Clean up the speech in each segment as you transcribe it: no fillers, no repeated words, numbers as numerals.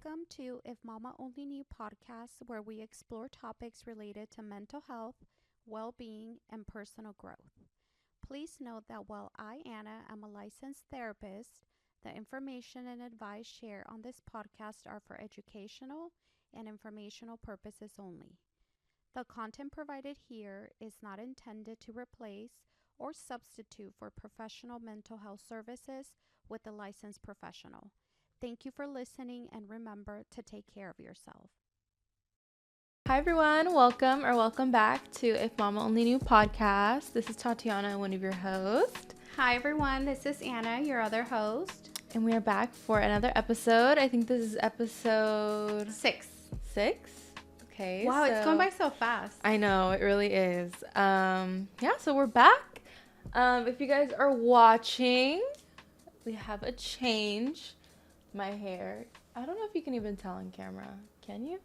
Welcome to If Mama Only Knew podcast, where we explore topics related to mental health, well being, and personal growth. Please note that while I, Anna, am a licensed therapist, the information and advice shared on this podcast are for educational and informational purposes only. The content provided here is not intended to replace or substitute for professional mental health services with a licensed professional. Thank you for listening and remember to take care of yourself. Hi everyone, welcome back to If Mama Only Knew podcast. This is Tatianna, one of your hosts. Hi everyone, this is Anna, your other host. And we are back for another episode. I think this is episode 6. Okay. Wow, it's going by so fast. I know, it really is. So we're back. If you guys are watching, we have a change. My hair. I don't know if you can even tell on camera. Can you?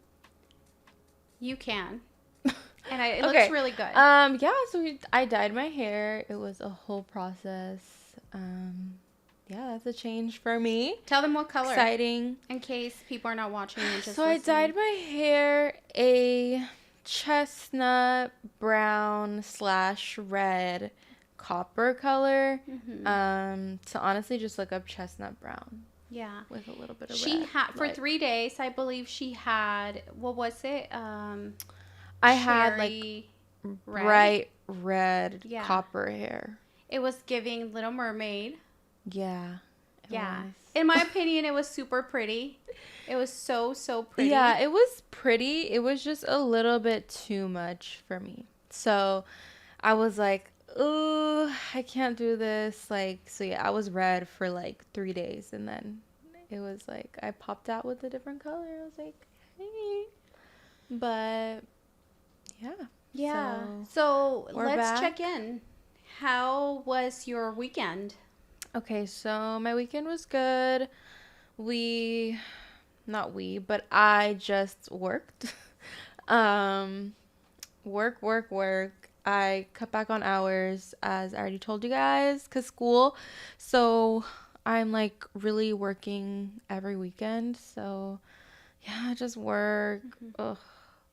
You can. And it looks really good. I dyed my hair. It was a whole process. That's a change for me. Tell them what color. Exciting. In case people are not watching and just So listening. I dyed my hair a chestnut brown / red copper color. To honestly just look up chestnut brown. Yeah. With a little bit of she red. had for 3 days, I believe she had, what was it? I had like bright red copper hair. It was giving Little Mermaid. Yeah. Yeah. In my opinion, it was super pretty. It was so pretty. Yeah, it was pretty. It was just a little bit too much for me. So I was like, oh, I can't do this. I was red for 3 days, and then it was like I popped out with a different color. I was like, hey. But yeah. So let's back. check in. How was your weekend? Okay, so my weekend was good. I just worked. Work. I cut back on hours, as I already told you guys, because school. So I'm really working every weekend. So yeah, just work.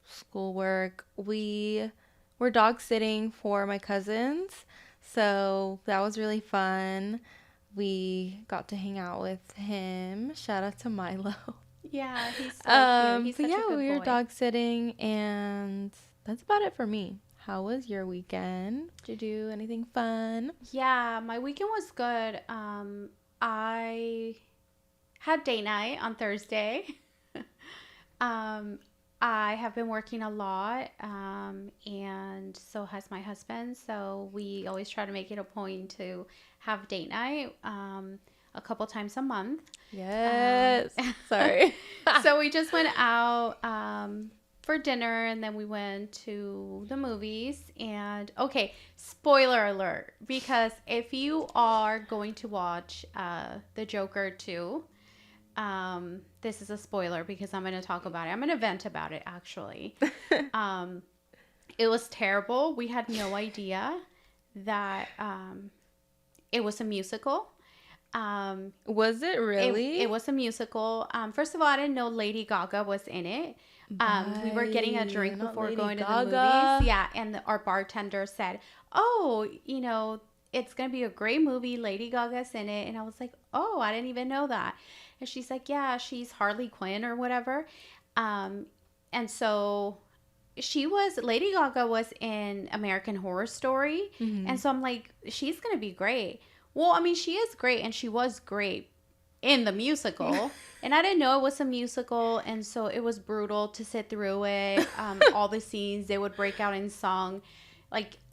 Schoolwork. We were dog sitting for my cousins. So that was really fun. We got to hang out with him. Shout out to Milo. Yeah, he's so cute. He's such a good boy. We were dog sitting, and that's about it for me. How was your weekend? Did you do anything fun? Yeah, my weekend was good. I had date night on Thursday. I have been working a lot, and so has my husband. So we always try to make it a point to have date night a couple times a month. Yes. Sorry. So we just went out for dinner, and then we went to the movies. And okay, spoiler alert, because if you are going to watch The Joker 2, this is a spoiler because I'm going to talk about it. I'm going to vent about it, actually. It was terrible. We had no idea that it was a musical. Was it really? It was a musical. First of all, I didn't know Lady Gaga was in it. We were getting a drink before going to the movies. Yeah, and our bartender said, "Oh, it's going to be a great movie. Lady Gaga's in it." And I was like, "Oh, I didn't even know that." And she's like, "Yeah, she's Harley Quinn or whatever." And so Lady Gaga was in American Horror Story. And so I'm like, she's going to be great. Well, I mean, she is great, and she was great in the musical. And I didn't know it was a musical, and so it was brutal to sit through it. All the scenes, they would break out in song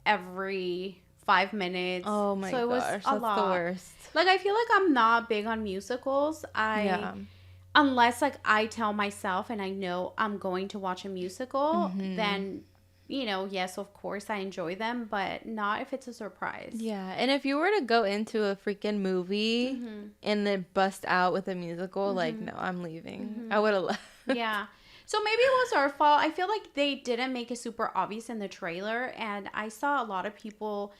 every 5 minutes. Oh my gosh, that's the worst. I feel like I'm not big on musicals. Unless I tell myself and I know I'm going to watch a musical, then yes, of course I enjoy them, but not if it's a surprise. Yeah, and if you were to go into a freaking movie and then bust out with a musical, no, I'm leaving. I would have left. Yeah. So maybe it was our fault. I feel like they didn't make it super obvious in the trailer, and I saw a lot of people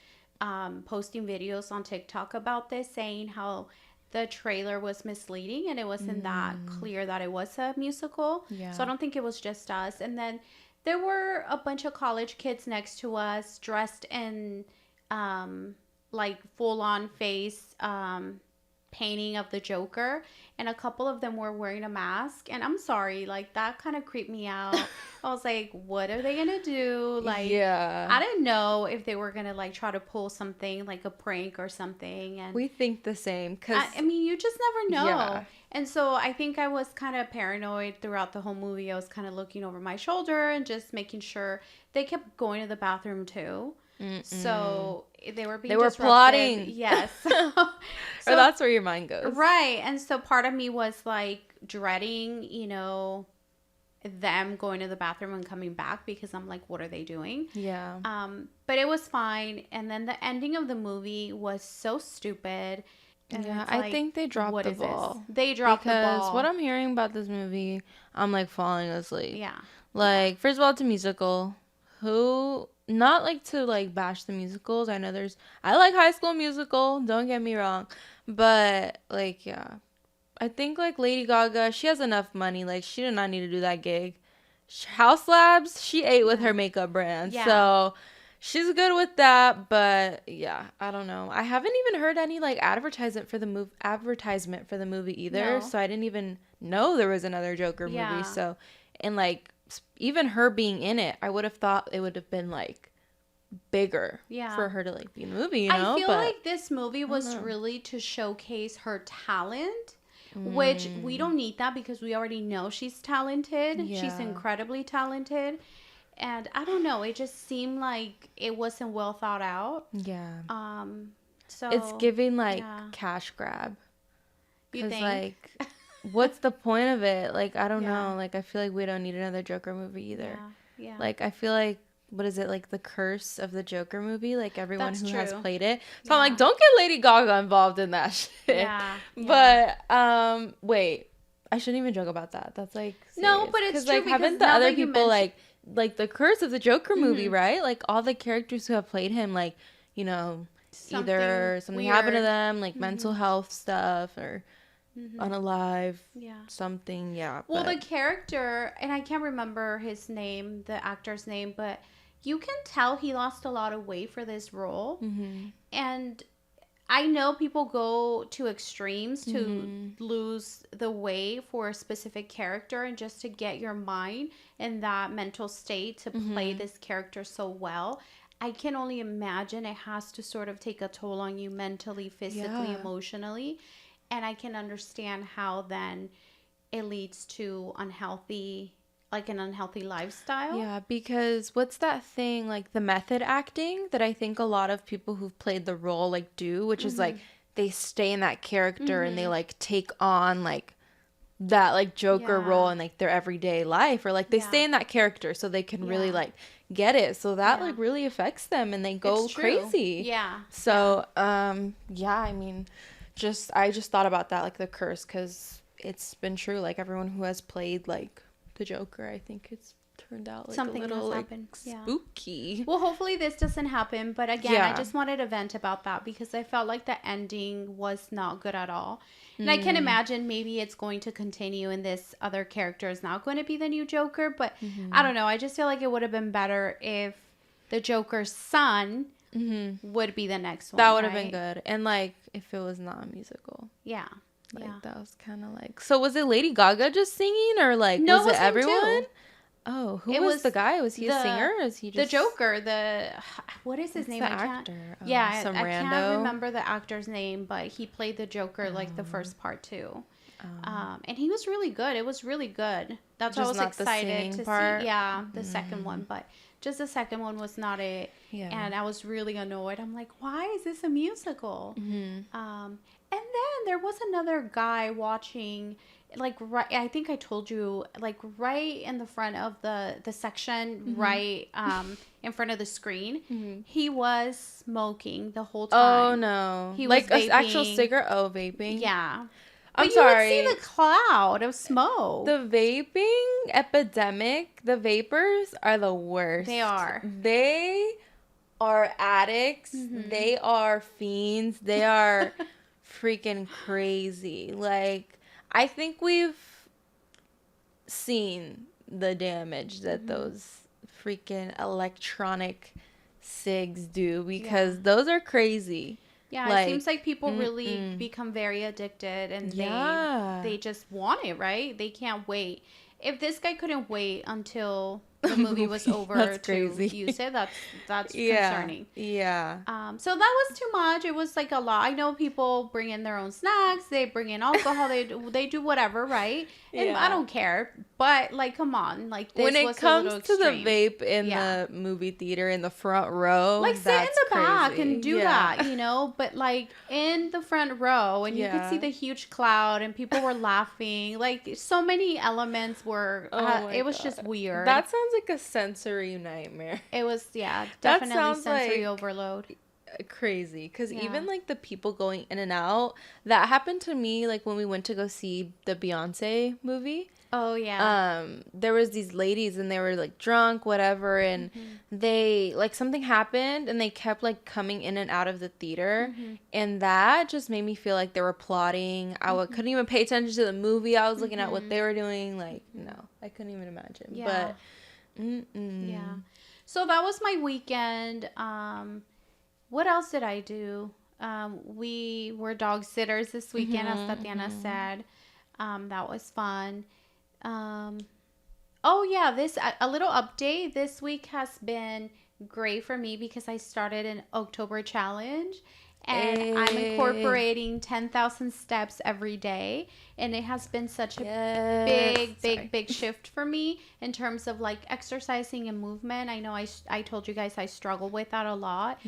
posting videos on TikTok about this, saying how the trailer was misleading and it wasn't that clear that it was a musical. Yeah. So I don't think it was just us. And then there were a bunch of college kids next to us dressed in like full on face painting of the Joker, and a couple of them were wearing a mask, and I'm sorry, like that kind of creeped me out. I was like, what are they gonna do? Like, yeah, I didn't know if they were gonna like try to pull something like a prank or something. And we think the same, because I mean, you just never know. Yeah. And so I think I was kind of paranoid throughout the whole movie. I was kind of looking over my shoulder and just making sure. They kept going to the bathroom too. So they were plotting. Yes. Or that's where your mind goes. Right. And so part of me was like dreading, you know, them going to the bathroom and coming back, because I'm like, what are they doing? Yeah. But it was fine. And then the ending of the movie was so stupid. And yeah, like, I think they dropped the ball. They dropped the ball. Because what I'm hearing about this movie, I'm like falling asleep. Yeah. Like, first of all, it's a musical. Not like to like bash the musicals. I know I like High School Musical, don't get me wrong. But like, yeah. I think like Lady Gaga, she has enough money. Like, she did not need to do that gig. House Labs, she ate with her makeup brand. Yeah. So she's good with that. But yeah, I don't know. I haven't even heard any like advertisement for the movie either. No. So I didn't even know there was another Joker movie. So, and like, even her being in it, I would have thought it would have been like bigger for her to like be in the movie, you know? I feel like this movie was really to showcase her talent, which we don't need that because we already know she's talented. Yeah. She's incredibly talented. And I don't know, it just seemed like it wasn't well thought out. Yeah. So it's giving like cash grab. You think? Like, what's the point of it? Like, I don't know. Like, I feel like we don't need another Joker movie either. Yeah. Like, I feel like, what is it? Like, the curse of the Joker movie? Like, everyone who has played it. So I'm like, don't get Lady Gaga involved in that shit. Yeah. But, wait. I shouldn't even joke about that. That's, like, serious. No, but it's true. Like, haven't the other people, like, the curse of the Joker movie, right? Like, all the characters who have played him, like, you know, either something happened to them, like, mental health stuff, or unalive, something, well, the character, and I can't remember his name, the actor's name, but you can tell he lost a lot of weight for this role. And I know people go to extremes to lose the weight for a specific character, and just to get your mind in that mental state to play this character so well. I can only imagine it has to sort of take a toll on you mentally, physically, emotionally. And I can understand how then it leads to an unhealthy lifestyle. Yeah, because what's that thing, like the method acting that I think a lot of people who've played the role like do, which is like they stay in that character and they like take on like that like Joker role in like their everyday life, or like they stay in that character so they can really like get it. So that like really affects them and they go crazy. Yeah. So I mean, I just thought about that, like the curse, because it's been true. Like everyone who has played like the Joker, I think it's turned out like something a little like spooky. Well, hopefully this doesn't happen. But again, I just wanted to vent about that because I felt like the ending was not good at all. And I can imagine maybe it's going to continue and this other character is not going to be the new Joker. But I don't know. I just feel like it would have been better if the Joker's son would be the next one. That would have been good. And like if it was not a musical. Yeah. Like that was kind of like, so was it Lady Gaga just singing, or like was it everyone? Oh, who was the guy? Was he a singer? Or is he just the Joker? What is his name? The actor. I can't remember the actor's name, but he played the Joker like the first part too. And he was really good. It was really good. That's why I was excited to see. Yeah, the second one, but just the second one was not it. Yeah. And I was really annoyed. I'm like, why is this a musical? And then there was another guy watching, like, right, I think I told you, like, right in the front of the section, right in front of the screen. He was smoking the whole time. Oh, no. He was like an actual cigarette? Oh, vaping? Yeah. I'm sorry. You would see the cloud of smoke. The vaping epidemic, the vapors are the worst. They are. They are addicts. They are fiends. They are freaking crazy. Like, I think we've seen the damage that those freaking electronic cigs do, because those are crazy. Yeah, like, it seems like people really become very addicted, and they just want it, right? They can't wait. If this guy couldn't wait until the movie was over to use it, that's concerning. Yeah. So that was too much. It was like a lot. I know people bring in their own snacks, they bring in alcohol, they do whatever, right? And I don't care. But like, come on, like this when it was comes a little to extreme. the vape in the movie theater in the front row, like sit in the back and do that, you know, but like in the front row, and you could see the huge cloud, and people were laughing. Like so many elements were. It was just weird. That sounds like a sensory nightmare. It was definitely sensory overload. Crazy, because even like the people going in and out, that happened to me like when we went to go see the Beyonce movie. Oh yeah. There was these ladies, and they were like drunk, whatever, and they like something happened, and they kept like coming in and out of the theater, and that just made me feel like they were plotting. Couldn't even pay attention to the movie. I was looking at what they were doing. Like, no, I couldn't even imagine. Yeah. But yeah. So that was my weekend. What else did I do? We were dog sitters this weekend, as Tatiana said. That was fun. Oh yeah, a little update. This week has been great for me because I started an October challenge, and I'm incorporating 10,000 steps every day, and it has been such a big shift for me in terms of like exercising and movement. I know I told you guys I struggle with that a lot.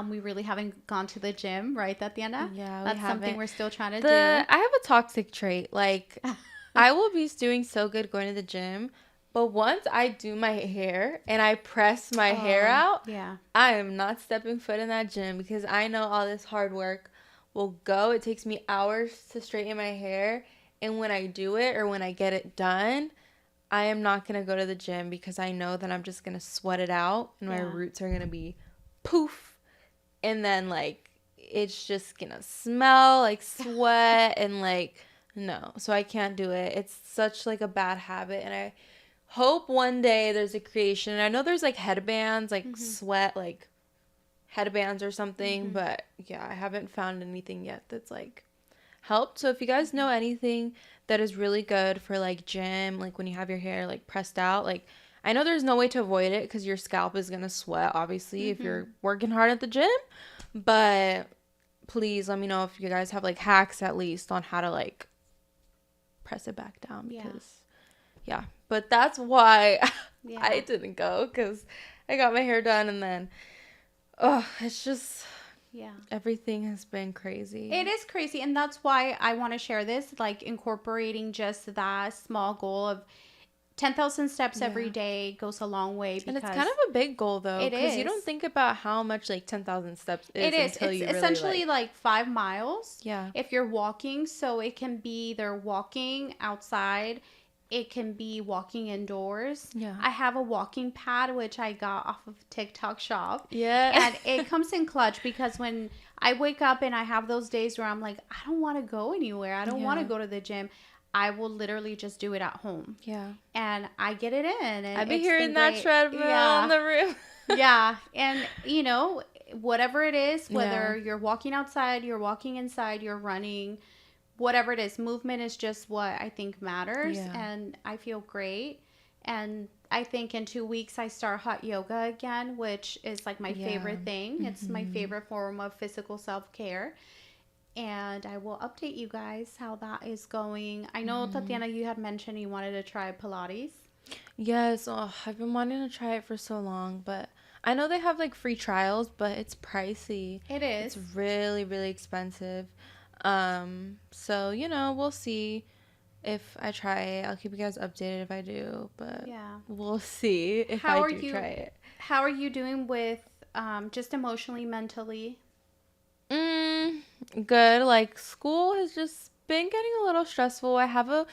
We really haven't gone to the gym, right, Tatiana? Yeah, that's something we're still trying to do. I have a toxic trait. Like, I will be doing so good going to the gym, but once I do my hair and I press my hair out, I am not stepping foot in that gym, because I know all this hard work will go. It takes me hours to straighten my hair, and when I do it or when I get it done, I am not going to go to the gym, because I know that I'm just going to sweat it out, and my roots are going to be poof, and then like it's just going to smell like sweat and like no. So I can't do it. It's such like a bad habit, and I hope one day there's a creation. I know there's like headbands, like sweat, like headbands or something, but yeah, I haven't found anything yet that's like helped. So if you guys know anything that is really good for like gym, like when you have your hair like pressed out, like I know there's no way to avoid it because your scalp is gonna sweat, obviously, if you're working hard at the gym, but please let me know if you guys have like hacks at least on how to like press it back down, because but that's why I didn't go, because I got my hair done, and then it's just everything has been crazy. It is crazy, and that's why I want to share this, like incorporating just that small goal of 10,000 steps every day goes a long way. Because and it's kind of a big goal, though, because you don't think about how much like 10,000 steps is. It is. Until it's essentially like 5 miles. Yeah. If you're walking, so it can be either walking outside, it can be walking indoors. Yeah. I have a walking pad, which I got off of TikTok shop. Yeah. And it comes in clutch, because when I wake up and I have those days where I'm like, I don't want to go anywhere, I don't want to go to the gym, I will literally just do it at home. Yeah. And I get it in. And I've been hearing that treadmill in the room. Yeah. And, you know, whatever it is, whether you're walking outside, you're walking inside, you're running, whatever it is, movement is just what I think matters. And I feel great. And I think in 2 weeks I start hot yoga again, which is like my favorite thing. It's my favorite form of physical self-care. And I will update you guys how that is going. I know, Tatiana, you had mentioned you wanted to try Pilates. Yes. I've been wanting to try it for so long, but I know they have like free trials, but it's pricey. It is. It's really, really expensive. So, you know, we'll see if I try it. I'll keep you guys updated if I do, but we'll see if I do try it. How are you doing with just emotionally, mentally? Good. Like, school has just been getting a little stressful. I have a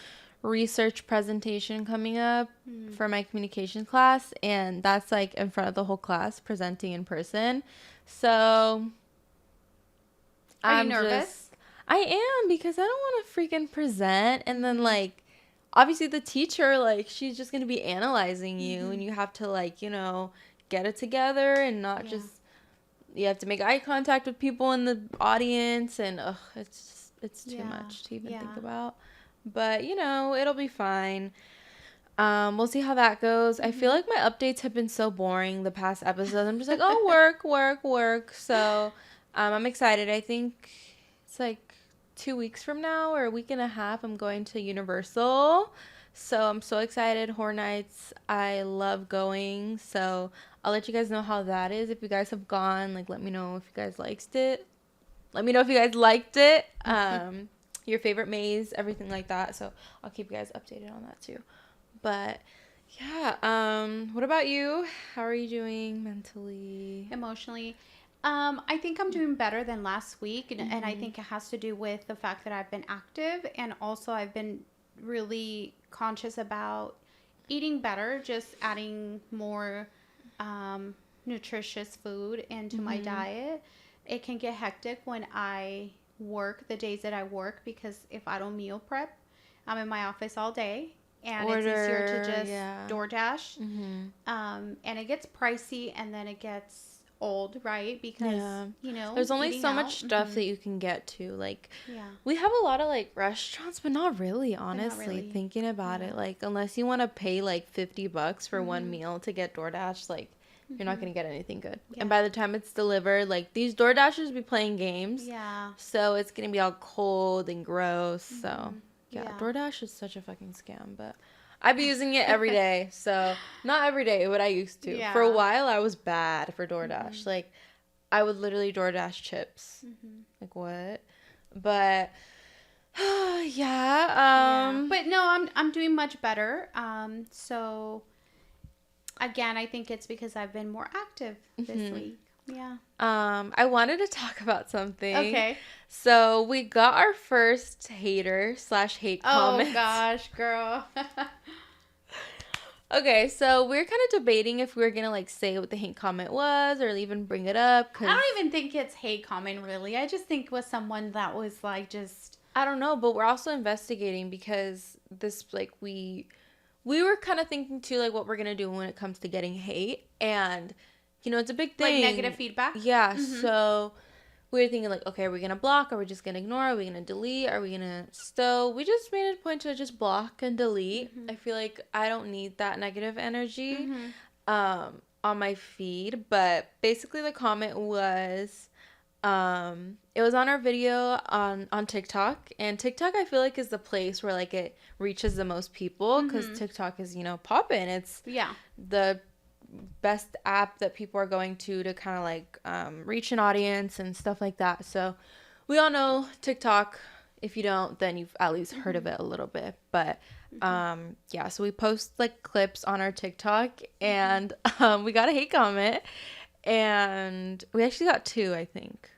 research presentation coming up for my communication class, and that's like in front of the whole class, presenting in person. So are you nervous? I am, because I don't want to freaking present and then like obviously the teacher, like, she's just going to be analyzing you and you have to like, you know, get it together and not just, you have to make eye contact with people in the audience and it's too much to even think about. But, you know, it'll be fine. We'll see how that goes. I feel like my updates have been so boring the past episodes. I'm just like, oh, work, work, work. So I'm excited. I think it's like 2 weeks from now or a week and a half, I'm going to Universal. So I'm so excited. Horror Nights, I love going. So I'll let you guys know how that is. If you guys have gone, like, let me know if you guys liked it. Let me know if you guys liked it. Your favorite maze, everything like that. So I'll keep you guys updated on that too. But yeah, what about you? How are you doing mentally? Emotionally? I think I'm doing better than last week. And I think it has to do with the fact that I've been active. And also I've been really conscious about eating better, just adding more nutritious food into my diet. It can get hectic when I work, the days that I work, because if I don't meal prep, I'm in my office all day. And it's easier to just DoorDash. And it gets pricey and then it gets old, right? Because, you know, there's only so much stuff that you can get to. Like, we have a lot of, like, restaurants, but not really, honestly, thinking about it. Like, unless you want to pay, like, $50 for one meal to get DoorDash, like, you're not going to get anything good. And by the time it's delivered, like, these DoorDashers be playing games. So it's going to be all cold and gross. So... Yeah, DoorDash is such a fucking scam, but I be using it every day. So, not every day, but I used to. For a while, I was bad for DoorDash. Like, I would literally DoorDash chips. Like, what? But, But no, I'm doing much better. So, again, I think it's because I've been more active this week. Yeah. I wanted to talk about something. Okay. So we got our first hater/hate comment. Oh gosh, girl. Okay, so we're kind of debating if we were gonna like say what the hate comment was or even bring it up. I don't even think it's hate comment really. I just think it was someone that was like just. I don't know, but we're also investigating because this like we were kind of thinking too like what we're gonna do when it comes to getting hate, and you know it's a big thing. Like negative feedback. Yeah. So we were thinking like, okay, are we gonna block? Are we just gonna ignore? Are we gonna delete? Are we gonna stow? We just made it a point to just block and delete. I feel like I don't need that negative energy on my feed. But basically the comment was it was on our video on TikTok, and TikTok I feel like is the place where like it reaches the most people because TikTok is, you know, popping. It's the best app that people are going to kind of like reach an audience and stuff like that. So we all know TikTok. If you don't, then you've at least heard of it a little bit. But yeah, so we post like clips on our TikTok, and we got a hate comment, and we actually got 2, I think.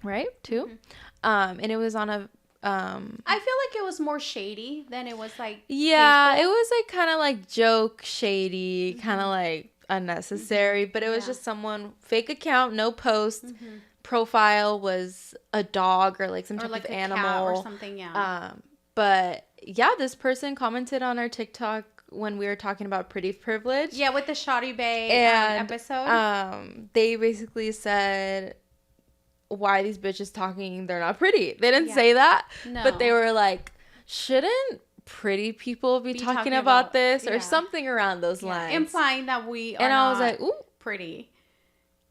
Right? 2. And it was on a I feel like it was more shady than it was like hateful. It was like kind of like joke shady, kind of like unnecessary, but it was just someone fake account, no post, profile was a dog or like some type like of a animal cat or something. But yeah, this person commented on our TikTok when we were talking about pretty privilege, with the Shoddy Bay episode. They basically said, why are these bitches talking? They're not pretty. They didn't say that, but they were like, shouldn't pretty people be talking about this or something around those lines, implying that we are. And I was like, ooh, pretty.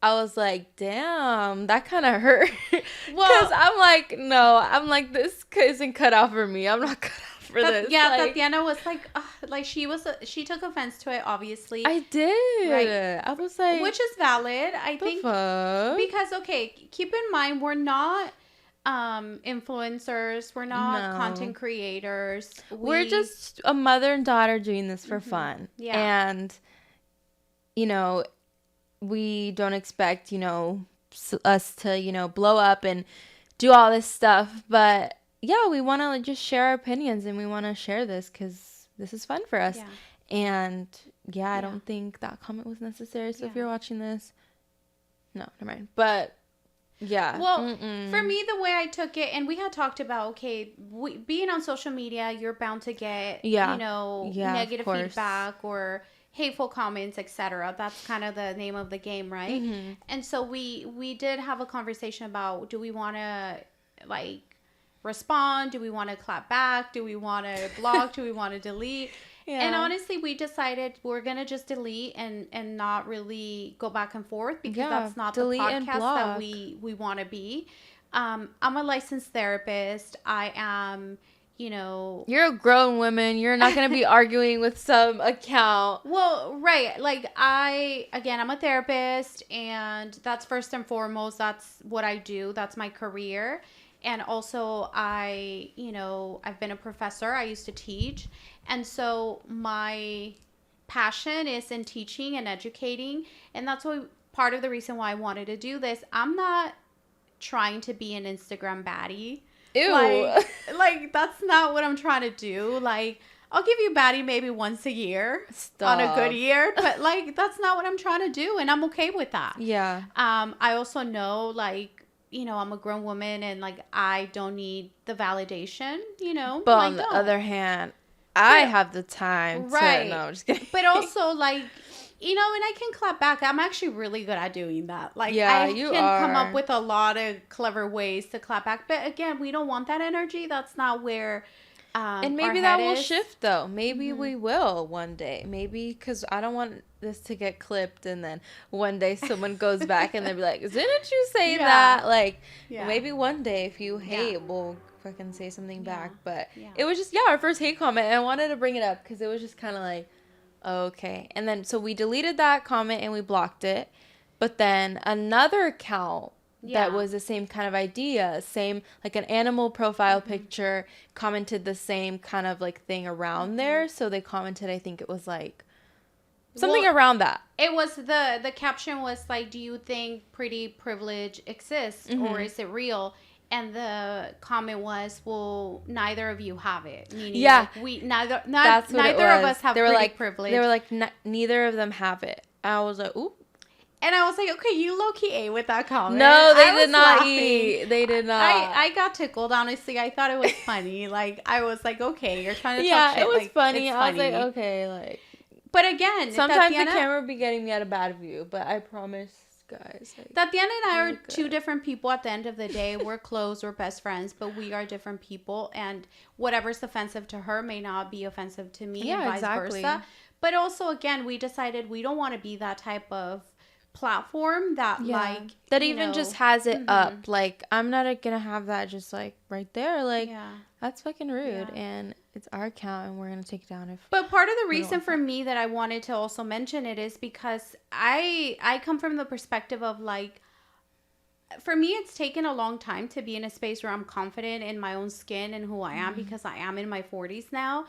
I was like, damn, that kind of hurt. Because I'm like, this isn't cut out for me. I'm not cut out for this. Yeah, like, Tatiana was like she took offense to it, obviously. I did. Right. I was like, which is valid, I think. Fuck? Because, okay, keep in mind, we're not influencers. We're not content creators. We're just a mother and daughter doing this for fun. Yeah. And, you know, we don't expect, you know, us to, you know, blow up and do all this stuff. But yeah, we want to just share our opinions, and we want to share this because this is fun for us. Yeah. And yeah, I don't think that comment was necessary. So if you're watching this, no, never mind. But Yeah. Well, for me, the way I took it, and we had talked about, okay, being on social media, you're bound to get, negative feedback or hateful comments, etc. That's kind of the name of the game, right? Mm-hmm. And so we did have a conversation about, do we want to like respond? Do we want to clap back? Do we want to block? Do we want to delete? Yeah. And honestly, we decided we're going to just delete and not really go back and forth, because that's not the podcast that we want to be. I'm a licensed therapist. I am, You're a grown woman. You're not going to be arguing with some account. Well, right. Like, I'm a therapist, and that's first and foremost. That's what I do. That's my career. And also, I've been a professor. I used to teach. And so my passion is in teaching and educating. And that's part of the reason why I wanted to do this. I'm not trying to be an Instagram baddie. Ew. Like that's not what I'm trying to do. Like, I'll give you baddie maybe once a year. Stop. On a good year. But, like, that's not what I'm trying to do. And I'm okay with that. Yeah. I also know, like, I'm a grown woman, and, like, I don't need the validation, But on the other hand, I have the time to... No, I'm just kidding. But also, like, and I can clap back. I'm actually really good at doing that. Like, I can come up with a lot of clever ways to clap back. But, again, we don't want that energy. That's not where... and maybe that will shift, though. Maybe we will one day. Maybe, because I don't want this to get clipped, and then one day someone goes back and they'll be like, didn't you say that? Like, maybe one day if you hate, we'll fucking say something back. But it was just, our first hate comment, and I wanted to bring it up because it was just kind of like, okay. And then, so we deleted that comment and we blocked it. But then another account that was the same kind of idea, same, like an animal profile picture, commented the same kind of like thing around there. So they commented, I think it was like something around that. It was the caption was like, do you think pretty privilege exists or is it real? And the comment was, well, neither of you have it. Meaning, like, we neither of us have pretty privilege. They were like, neither of them have it. I was like, ooh. And I was like, okay, you low-key ate with that comment. No, they did not eat. They did not. I got tickled, honestly. I thought it was funny. Like, I was like, okay, you're trying to talk shit. It was like, funny. I was like, okay, like. But again, sometimes the camera would be getting me at a bad view, but I promise, guys. Like, Tatiana and I are two different people at the end of the day. We're close, we're best friends, but we are different people. And whatever's offensive to her may not be offensive to me, and vice versa. But also, again, we decided we don't want to be that type of platform that that even just has it up. Like, I'm not gonna have that just like right there. Like, that's fucking rude. And it's our account, and we're gonna take it down. But part of the reason for me that I wanted to also mention it is because I come from the perspective of, like, for me, it's taken a long time to be in a space where I'm confident in my own skin and who I am, because I am in my 40s now.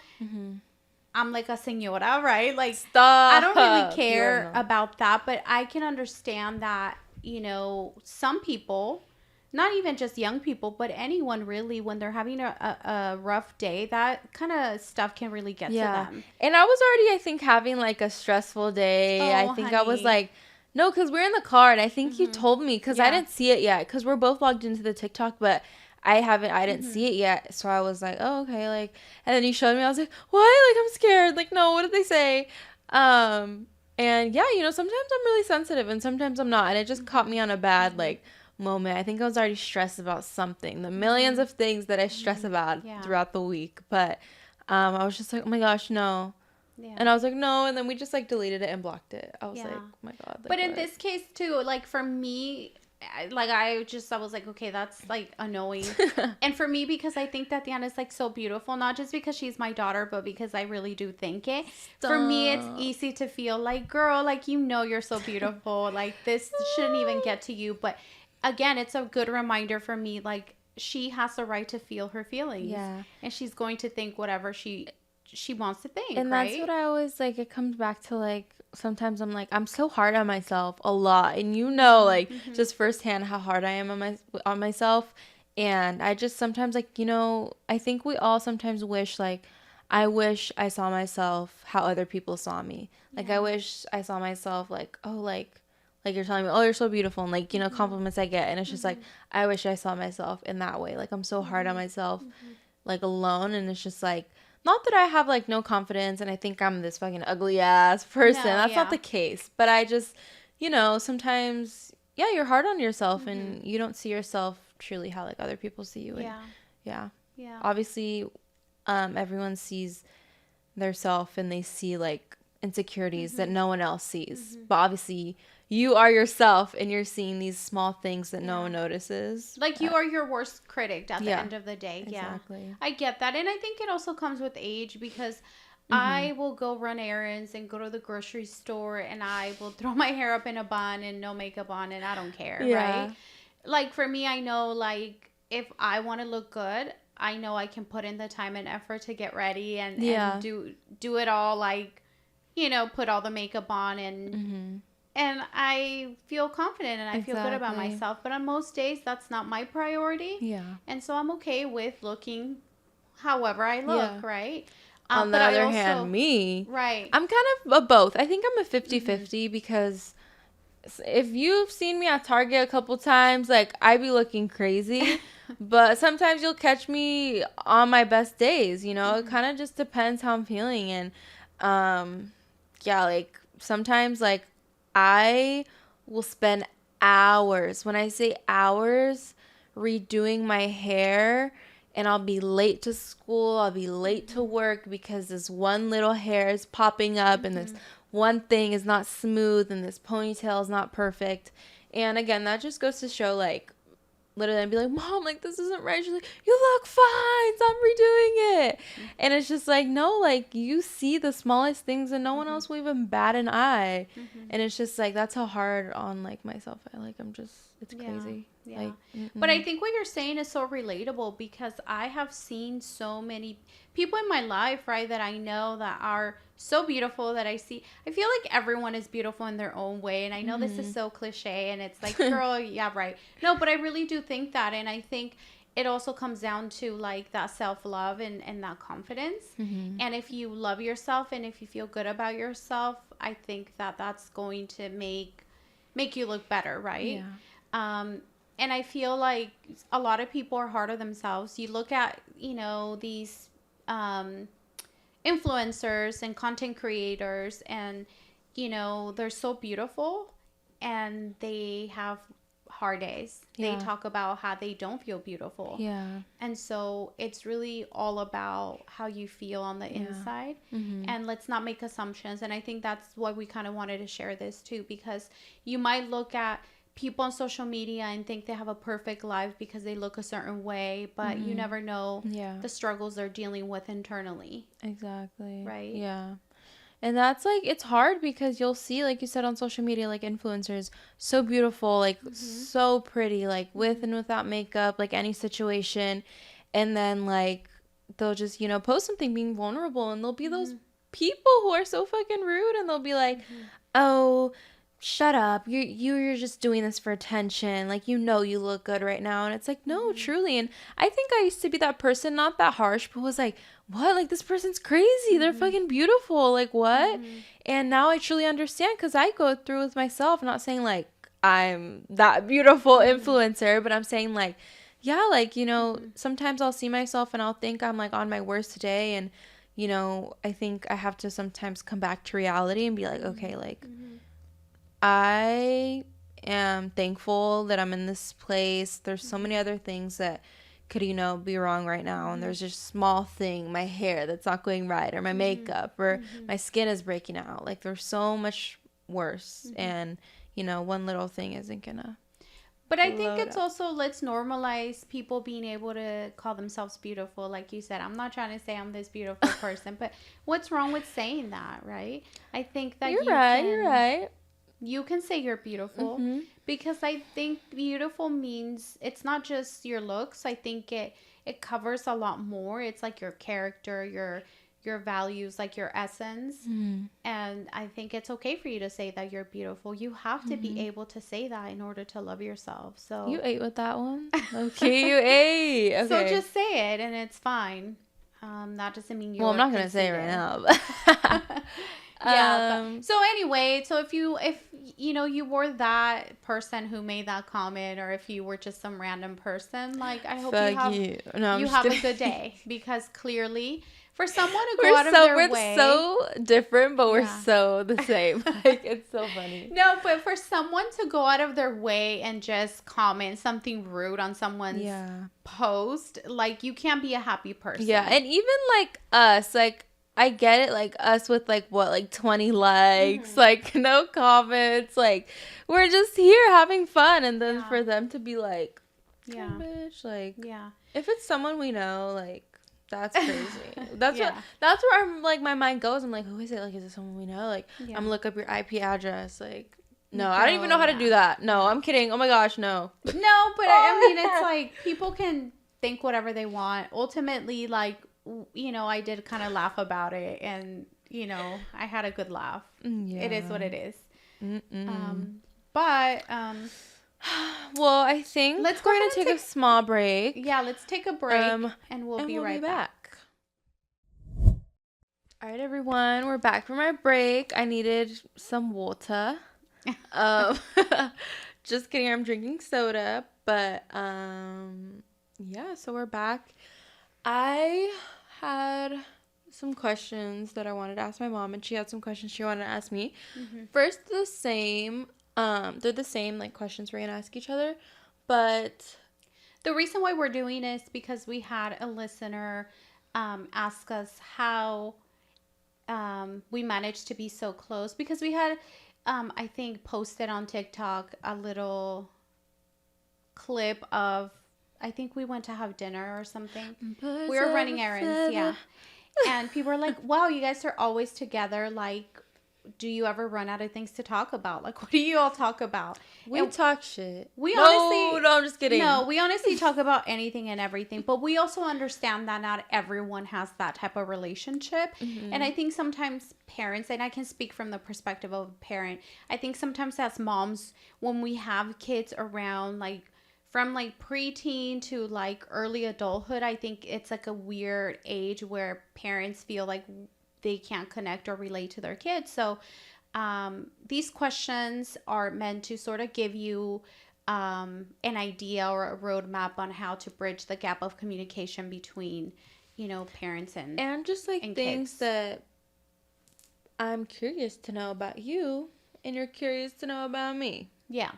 I'm like a señora, right? Like, stop. I don't really care about that, but I can understand that, some people, not even just young people, but anyone really, when they're having a rough day, that kind of stuff can really get to them. And I was already, I think, having like a stressful day. I think honey. I was like, no, because we're in the car, and I think you told me, because I didn't see it yet, because we're both logged into the TikTok, but I didn't see it yet. So I was like, oh, okay. Like, and then you showed me, I was like, what? Like, I'm scared. Like, no, what did they say? And yeah, sometimes I'm really sensitive and sometimes I'm not. And it just caught me on a bad, like, moment. I think I was already stressed about something, the millions of things that I stress about throughout the week. But, I was just like, oh my gosh, no. Yeah. And I was like, no. And then we just like deleted it and blocked it. I was like, oh my God. Like, but in this case too, like for me, like I was like, okay, that's like annoying. And for me, because I think Tatianna is like so beautiful, not just because she's my daughter, but because I really do think it. Stop. For me, it's easy to feel like, girl, like, you're so beautiful. Like, this shouldn't even get to you. But again, it's a good reminder for me, like, she has the right to feel her feelings. Yeah. And she's going to think whatever she wants to think. And right? That's what I always like. It comes back to like, sometimes I'm like, I'm so hard on myself a lot. And like just firsthand how hard I am on myself. And I just sometimes like, I think we all sometimes wish, like, I wish I saw myself how other people saw me. Like, I wish I saw myself like, oh, like like you're telling me, oh, you're so beautiful, and like, you know, compliments I get, and it's just like, I wish I saw myself in that way. Like, I'm so hard on myself, like, alone, and it's just like, not that I have like no confidence and I think I'm this fucking ugly ass person. No, that's not the case. But I just, you know, sometimes, yeah, you're hard on yourself and you don't see yourself truly how like other people see you. And, yeah. Obviously, everyone sees their self and they see like insecurities that no one else sees. But obviously, you are yourself and you're seeing these small things that no one notices. Like you are your worst critic at the end of the day. Exactly. Yeah, I get that. And I think it also comes with age because I will go run errands and go to the grocery store and I will throw my hair up in a bun and no makeup on and I don't care, right? Like for me, I know like if I want to look good, I know I can put in the time and effort to get ready and do it all, like, you know, put all the makeup on and and I feel confident and I feel good about myself. But on most days, that's not my priority. Yeah. And so I'm okay with looking however I look, right? On the other hand, me, I'm kind of both. I think I'm a 50-50 because if you've seen me at Target a couple times, like, I be looking crazy. But sometimes you'll catch me on my best days, you know? It kind of just depends how I'm feeling. And, yeah, like, sometimes, like, I will spend hours, when I say hours, redoing my hair, and I'll be late to school, I'll be late to work because this one little hair is popping up and this one thing is not smooth and this ponytail is not perfect. And again, that just goes to show, like, literally I'd be like, Mom, like, this isn't right. She's like, you look fine, stop redoing it. And it's just like, no, like, you see the smallest things and no one else will even bat an eye. And it's just like, that's how hard on like myself I'm just, it's crazy. Like, but I think what you're saying is so relatable because I have seen so many people in my life, right, that I know that are so beautiful that I feel like everyone is beautiful in their own way. And I know this is so cliche and it's like, girl, yeah, right. No, but I really do think that. And I think it also comes down to like that self-love and that confidence. And if you love yourself and if you feel good about yourself, I think that that's going to make you look better, right? And I feel like a lot of people are hard on themselves. You look at, you know, these influencers and content creators and, you know, they're so beautiful and they have hard days. They talk about how they don't feel beautiful. And so it's really all about how you feel on the inside. And let's not make assumptions. And I think that's why we kind of wanted to share this too, because you might look at people on social media and think they have a perfect life because they look a certain way, but you never know the struggles they're dealing with internally. Exactly. Right? Yeah. And that's like, it's hard because you'll see, like you said, on social media, like influencers, so beautiful, like so pretty, like with and without makeup, like any situation. And then like, they'll just, you know, post something being vulnerable and there'll be those people who are so fucking rude and they'll be like, oh, shut up, you're just doing this for attention, like, you know, you look good right now. And it's like, no, truly. And I think I used to be that person, not that harsh, but was like, what, like, this person's crazy, they're fucking beautiful, like, what? And now I truly understand because I go through with myself, not saying like I'm that beautiful influencer, but I'm saying like, yeah, like, you know, sometimes I'll see myself and I'll think I'm like on my worst day, and, you know, I think I have to sometimes come back to reality and be like, okay, like, I am thankful that I'm in this place. There's so many other things that could, you know, be wrong right now. And there's just small thing, my hair that's not going right, or my makeup, or my skin is breaking out. Like, there's so much worse. And, you know, one little thing isn't gonna. But I think it's also, let's normalize people being able to call themselves beautiful. Like you said, I'm not trying to say I'm this beautiful person, but what's wrong with saying that, right? I think that you're right. You can say you're beautiful because I think beautiful means it's not just your looks. I think it covers a lot more. It's like your character, your values, like your essence. And I think it's okay for you to say that you're beautiful. You have to be able to say that in order to love yourself. So you ate with that one. Okay, you ate. Okay. So just say it and it's fine. That doesn't mean you're I'm not gonna say it right now. But yeah. So anyway, so if you know, you were that person who made that comment, or if you were just some random person, like, I hope you have a good day, because clearly for someone to go out of their way. We're so different, but we're so the same. Like, it's so funny. No, but for someone to go out of their way and just comment something rude on someone's post, like, you can't be a happy person. Yeah, and even like us, like, I get it, like us with like what, like 20 likes, like no comments, like we're just here having fun, and then for them to be like, bitch, like, if it's someone we know, like, that's crazy. That's that's where I'm like, my mind goes. I'm like, who is it? Like, is it someone we know? Like, I'm gonna look up your IP address. Like, no, I don't even know how to do that. No, I'm kidding. Oh my gosh, no. No, but I mean, it's like, people can think whatever they want. Ultimately, like, you know, I did kind of laugh about it, and, you know, I had a good laugh. It is what it is. Well, I think we're going to take a small break. Yeah, let's take a break, and we'll be right back. All right, everyone, we're back from our break. I needed some water. Just kidding, I'm drinking soda, but yeah, so we're back. I had some questions that I wanted to ask my mom, and she had some questions she wanted to ask me. First, they're the same like questions we're gonna ask each other, but the reason why we're doing this is because we had a listener ask us how we managed to be so close, because we had I think posted on TikTok a little clip of, I think we went to have dinner or something. We were running errands, and people were like, wow, you guys are always together. Like, do you ever run out of things to talk about? Like, what do you all talk about? We talk shit. No, I'm just kidding. No, we honestly talk about anything and everything. But we also understand that not everyone has that type of relationship. And I think sometimes parents, and I can speak from the perspective of a parent, I think sometimes as moms, when we have kids around, like, from like preteen to like early adulthood, I think it's like a weird age where parents feel like they can't connect or relate to their kids. So these questions are meant to sort of give you an idea or a roadmap on how to bridge the gap of communication between, you know, parents and just like things kids that I'm curious to know about you, and you're curious to know about me. Yeah.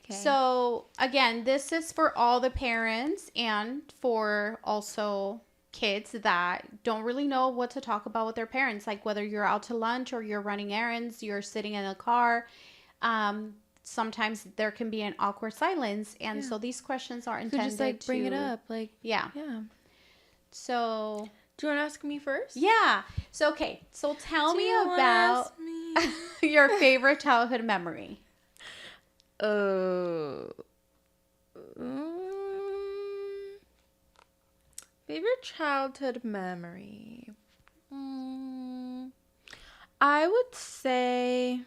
Okay. So again, this is for all the parents and for also kids that don't really know what to talk about with their parents. Like, whether you're out to lunch or you're running errands, you're sitting in a car. Sometimes there can be an awkward silence. And so these questions are intended to just like bring it up. Like, yeah. So do you want to ask me first? Yeah. So, okay. So tell me about your favorite childhood memory. Favorite childhood memory. I would say,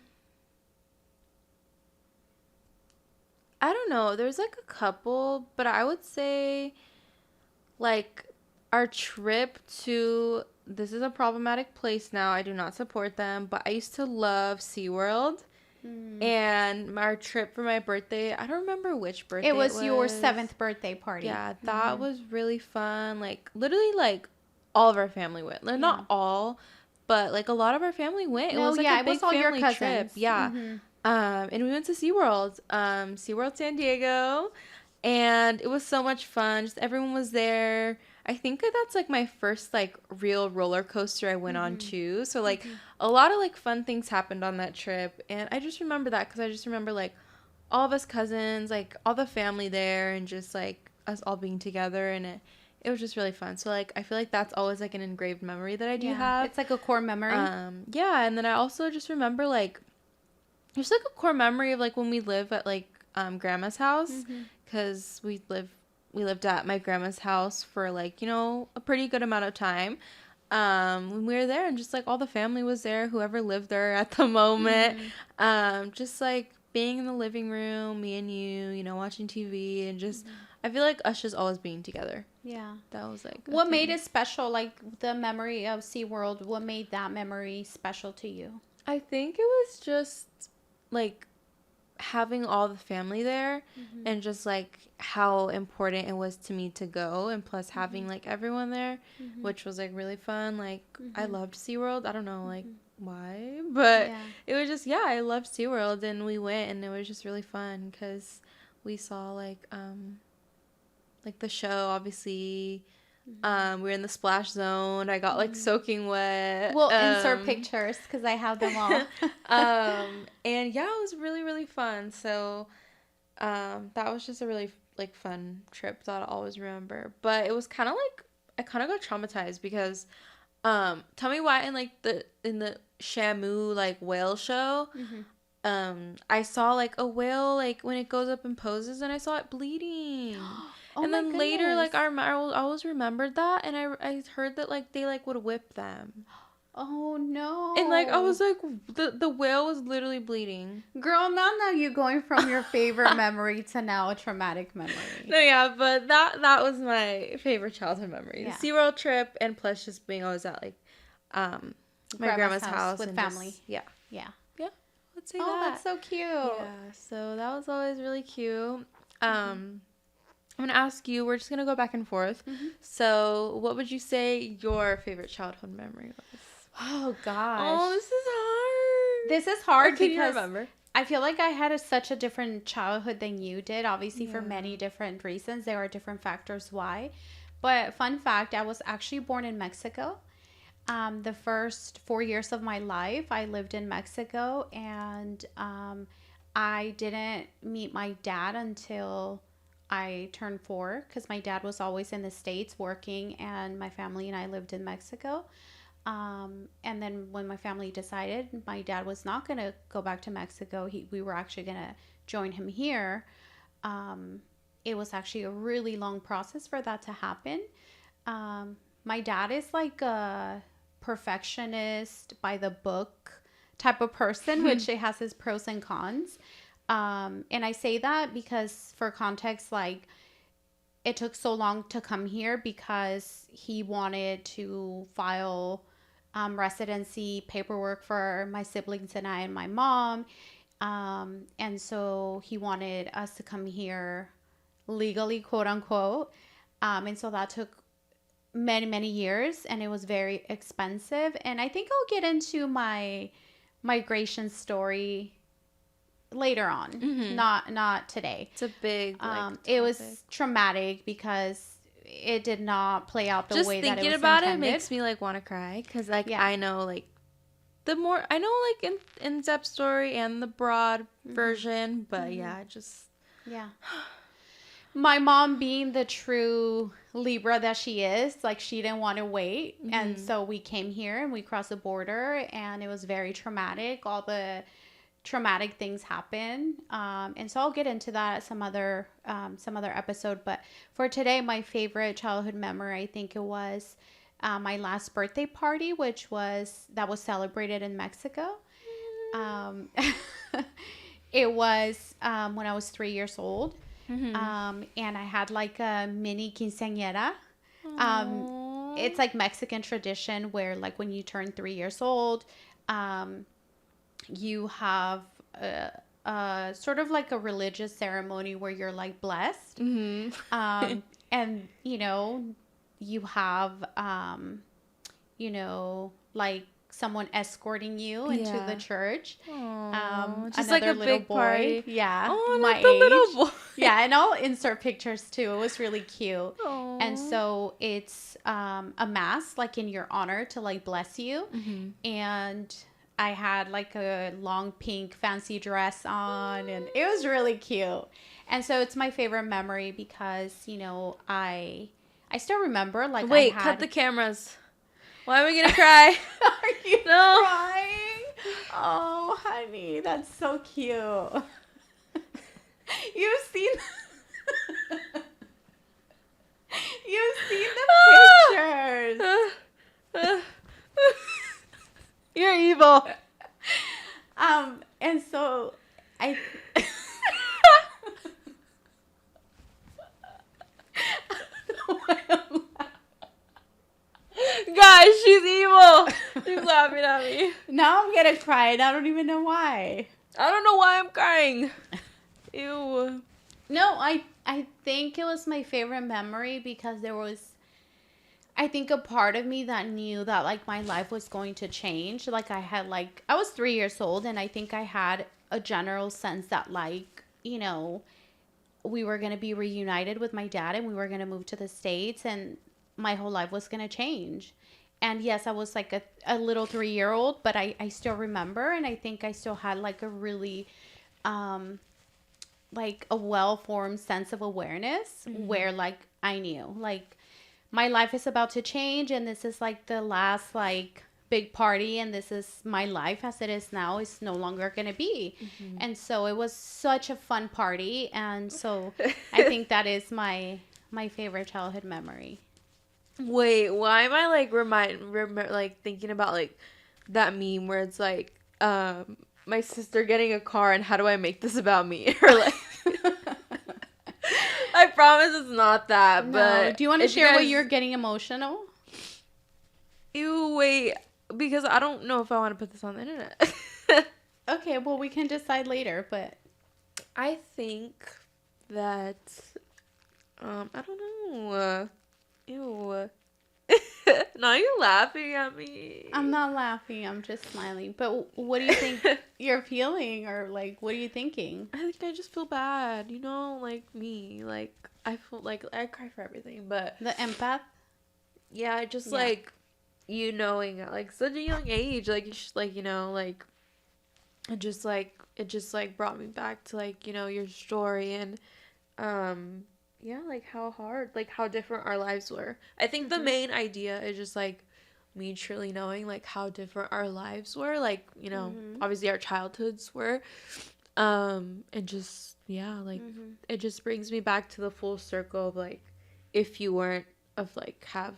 I don't know. There's like a couple, but I would say like our trip to, this is a problematic place now. I do not support them, but I used to love SeaWorld. And our trip for my birthday, I don't remember which birthday it was. Your 7th birthday party. Yeah, that was really fun. Like, literally, like, all of our family went. Like, not all, but, like, a lot of our family went. It was, like, a big family trip. Yeah. And we went to SeaWorld. SeaWorld San Diego. And it was so much fun. Just everyone was there. I think that's, like, my first, like, real roller coaster I went on, too. So, like, a lot of, like, fun things happened on that trip. And I just remember that because I just remember, like, all of us cousins, like, all the family there, and just, like, us all being together. And it was just really fun. So, like, I feel like that's always, like, an engraved memory that I do have. It's, like, a core memory. Yeah. And then I also just remember, like, there's, like, a core memory of, like, when we live at, like, grandma's house. Because we lived at my grandma's house for, like, you know, a pretty good amount of time. When we were there, and just, like, all the family was there, whoever lived there at the moment. Just, like, being in the living room, me and you know, watching TV, and just, I feel like us just always being together. Yeah. That was, like, what made it special? Like, the memory of SeaWorld, what made that memory special to you? I think it was just like having all the family there and just like how important it was to me to go, and plus having like everyone there, which was like really fun. Like I loved SeaWorld. I don't know like why, but it was just I loved SeaWorld, and we went, and it was just really fun because we saw like the show, obviously. We were in the splash zone. I got like soaking wet. We'll insert pictures because I have them all. And yeah, it was really, really fun. So that was just a really like fun trip that I'll always remember. But it was kind of like I kind of got traumatized because tell me why in the Shamu like whale show, I saw like a whale like when it goes up and poses, and I saw it bleeding. Oh, and then goodness. later, like, I always remembered that, and I heard that, like, they, like, would whip them. Oh, no. And, like, I was, like, the whale was literally bleeding. Girl, now you're going from your favorite memory to now a traumatic memory. No, yeah, but that was my favorite childhood memory. Yeah. The SeaWorld trip, and plus just being always at, like, my grandma's house. With family. Yeah. Let's say that. Oh, that's so cute. Yeah, so that was always really cute. I'm going to ask you, we're just going to go back and forth. So, what would you say your favorite childhood memory was? Oh, gosh. Oh, this is hard. This is hard because you remember? I feel like I had such a different childhood than you did, obviously for many different reasons. There are different factors why. But fun fact, I was actually born in Mexico. The first 4 years of my life, I lived in Mexico, and I didn't meet my dad until I turned 4 because my dad was always in the States working, and my family and I lived in Mexico. And then when my family decided my dad was not going to go back to Mexico, we were actually going to join him here. It was actually a really long process for that to happen. My dad is like a perfectionist by the book type of person, which it has its pros and cons. And I say that because for context, like it took so long to come here because he wanted to file residency paperwork for my siblings and I and my mom. And so he wanted us to come here legally, quote unquote. And so that took many years, and it was very expensive. And I think I'll get into my migration story later on, not today. It's a big it was traumatic because it did not play out the way that it was intended. Just thinking about it makes me like want to cry because like I know like the more I know like in Zep's story and the broad version, but my mom being the true Libra that she is, like she didn't want to wait, and so we came here and we crossed the border, and it was very traumatic. All the traumatic things happen, and so I'll get into that at some other episode. But for today, my favorite childhood memory, I think it was my last birthday party, that was celebrated in Mexico. It was when I was 3 years old, and I had like a mini quinceañera. It's like Mexican tradition where like when you turn 3 years old, you have a sort of like a religious ceremony where you're like blessed. And you have like someone escorting you into the church. Just like a little big boy. Party. Yeah. Oh, my like the age. little boy. Yeah, and I'll insert pictures too. It was really cute. Aww. And so it's a mass like in your honor to like bless you. And I had like a long pink fancy dress on, and it was really cute. And so it's my favorite memory because, I still remember like Wait, cut the cameras. Why am I gonna cry? Are you crying? Oh, honey, that's so cute. You've seen the pictures. You're evil. And so I Guys, she's evil. She's laughing at me. Now I'm gonna cry and I don't even know why. I don't know why I'm crying. Ew. No, I think it was my favorite memory because there was, I think, a part of me that knew that like my life was going to change. Like I was 3 years old, and I think I had a general sense that like, we were going to be reunited with my dad and we were going to move to the States and my whole life was going to change. And yes, I was like a little 3 year old, but I still remember. And I think I still had like a really, like a well-formed sense of awareness where like I knew like my life is about to change and this is like the last like big party and this is my life as it is now is no longer going to be. And so it was such a fun party, and so I think that is my favorite childhood memory. Wait, why am I like like thinking about like that meme where it's like my sister getting a car and how do I make this about me? Or like I promise it's not that, No. but Do you want to share what you're getting emotional? Ew, wait, because I don't know if I want to put this on the internet. Okay, well we can decide later, but I think that I don't know. Ew. Now you're laughing at me. I'm not laughing, I'm just smiling. But what do you think you're feeling, or like what are you thinking? I think I just feel bad, like me. Like I feel like I cry for everything, but The empath? yeah, just like knowing at like such a young age, like it's just like, like it just like brought me back to like, your story and yeah, like how hard, like how different our lives were. I think the main idea is just like me truly knowing like how different our lives were, like, obviously our childhoods were. And just like it just brings me back to the full circle of like if you weren't of like have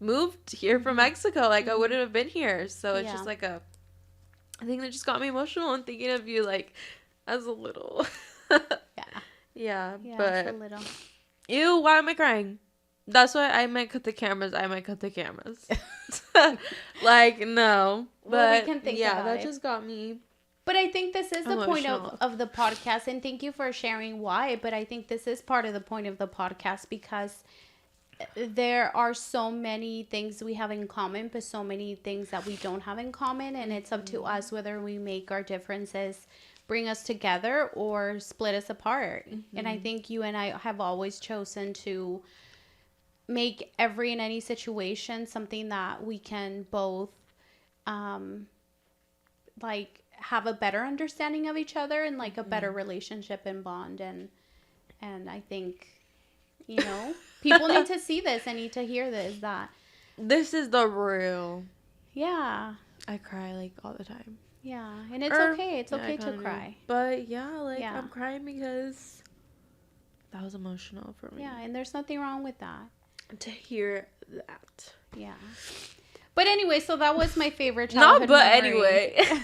moved here from Mexico, like I wouldn't have been here. So it's just like I think that just got me emotional and thinking of you like as a little. Yeah, but a little. Ew, why am I crying? That's why I might cut the cameras. Like, no. But well, we can think about that it. Just got me. But I think this is emotional. The point of the podcast, and thank you for sharing why. But I think this is part of the point of the podcast because there are so many things we have in common, but so many things that we don't have in common. And it's up to us whether we make our differences bring us together or split us apart. And I think you and I have always chosen to make every and any situation something that we can both like have a better understanding of each other and like a better relationship and bond. And I think people need to see this and need to hear that this is the real. I cry like all the time. And it's okay. It's okay to cry. But I'm crying because that was emotional for me. And there's nothing wrong with that. To hear that. But anyway, so that was my favorite childhood memory. Anyway.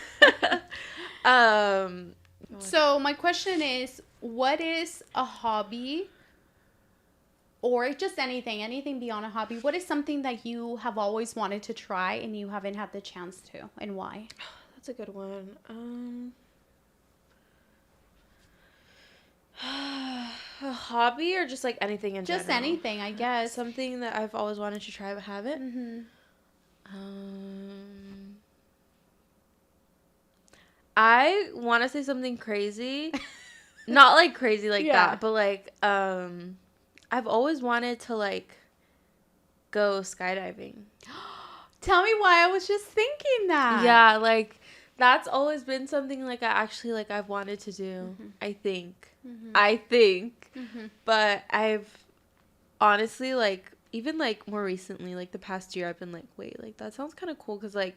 So my question is, what is a hobby or just anything beyond a hobby? What is something that you have always wanted to try and you haven't had the chance to, and why? That's a good one. A hobby or just like anything in general? Just anything, I guess. Something that I've always wanted to try but haven't. I want to say something crazy. Not like crazy like that, but like I've always wanted to like go skydiving. Tell me why. I was just thinking that. Yeah, like that's always been something like I've wanted to do. I think. But I've honestly like even like more recently, like the past year, I've been like, wait, like that sounds kind of cool because like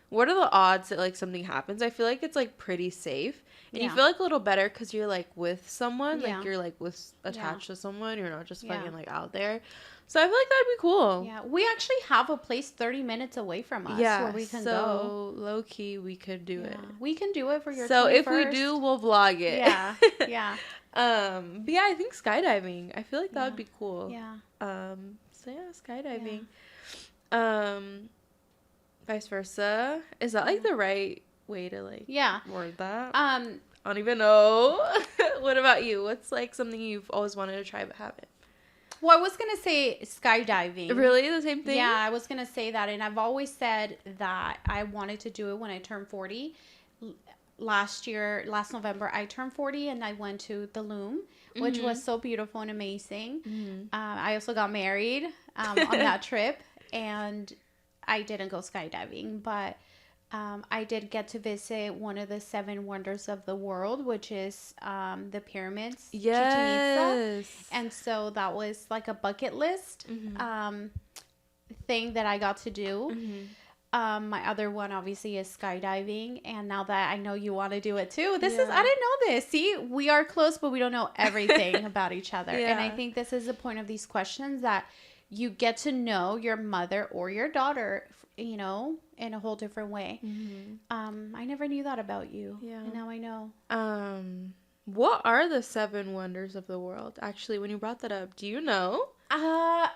what are the odds that like something happens? I feel like it's like pretty safe, and you feel like a little better because you're like with someone, like you're like attached to someone. You're not just fucking like out there. So I feel like that'd be cool. Yeah, we actually have a place 30 minutes away from us where we can go. So low key, we could do it. We can do it for your. So 21st. If we do, we'll vlog it. Yeah. But yeah, I think skydiving. I feel like that would be cool. Yeah. So yeah, skydiving. Vice versa. Is that like the right way to like word that? I don't even know. What about you? What's like something you've always wanted to try but haven't? Well, I was going to say skydiving. Really? The same thing? Yeah, I was going to say that. And I've always said that I wanted to do it when I turned 40. Last November, I turned 40 and I went to the Loom, which was so beautiful and amazing. I also got married on that trip, and I didn't go skydiving, but I did get to visit one of the 7 wonders of the world, which is the pyramids, Chichen Itza. And so that was like a bucket list thing that I got to do. My other one obviously is skydiving, and now that I know you want to do it too, I didn't know this. See, we are close, but we don't know everything about each other. And I think this is the point of these questions, that you get to know your mother or your daughter, you know, in a whole different way. I never knew that about you. Yeah. And now I know. What are the 7 wonders of the world? Actually, when you brought that up, do you know?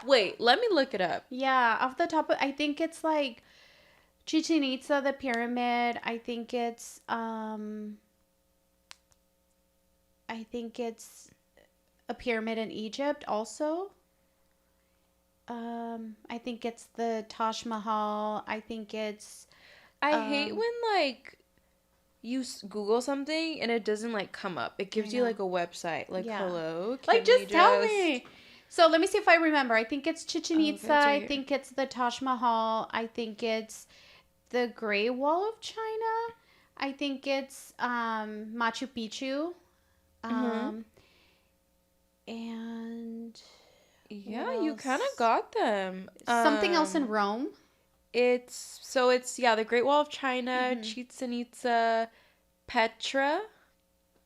Wait, let me look it up. Yeah, off the top of, I think it's like Chichen Itza, the pyramid. I think it's a pyramid in Egypt also. I think it's the Taj Mahal. I think it's... I hate when, like, you Google something and it doesn't, like, come up. It gives you, like, a website. Like, hello? Like, just tell me. So, let me see if I remember. I think it's Chichen Itza. I think it's the Taj Mahal. I think it's the Great Wall of China. I think it's Machu Picchu. And... Yeah, you kind of got them. Something else in Rome. It's the Great Wall of China, Chichen Itza, Petra.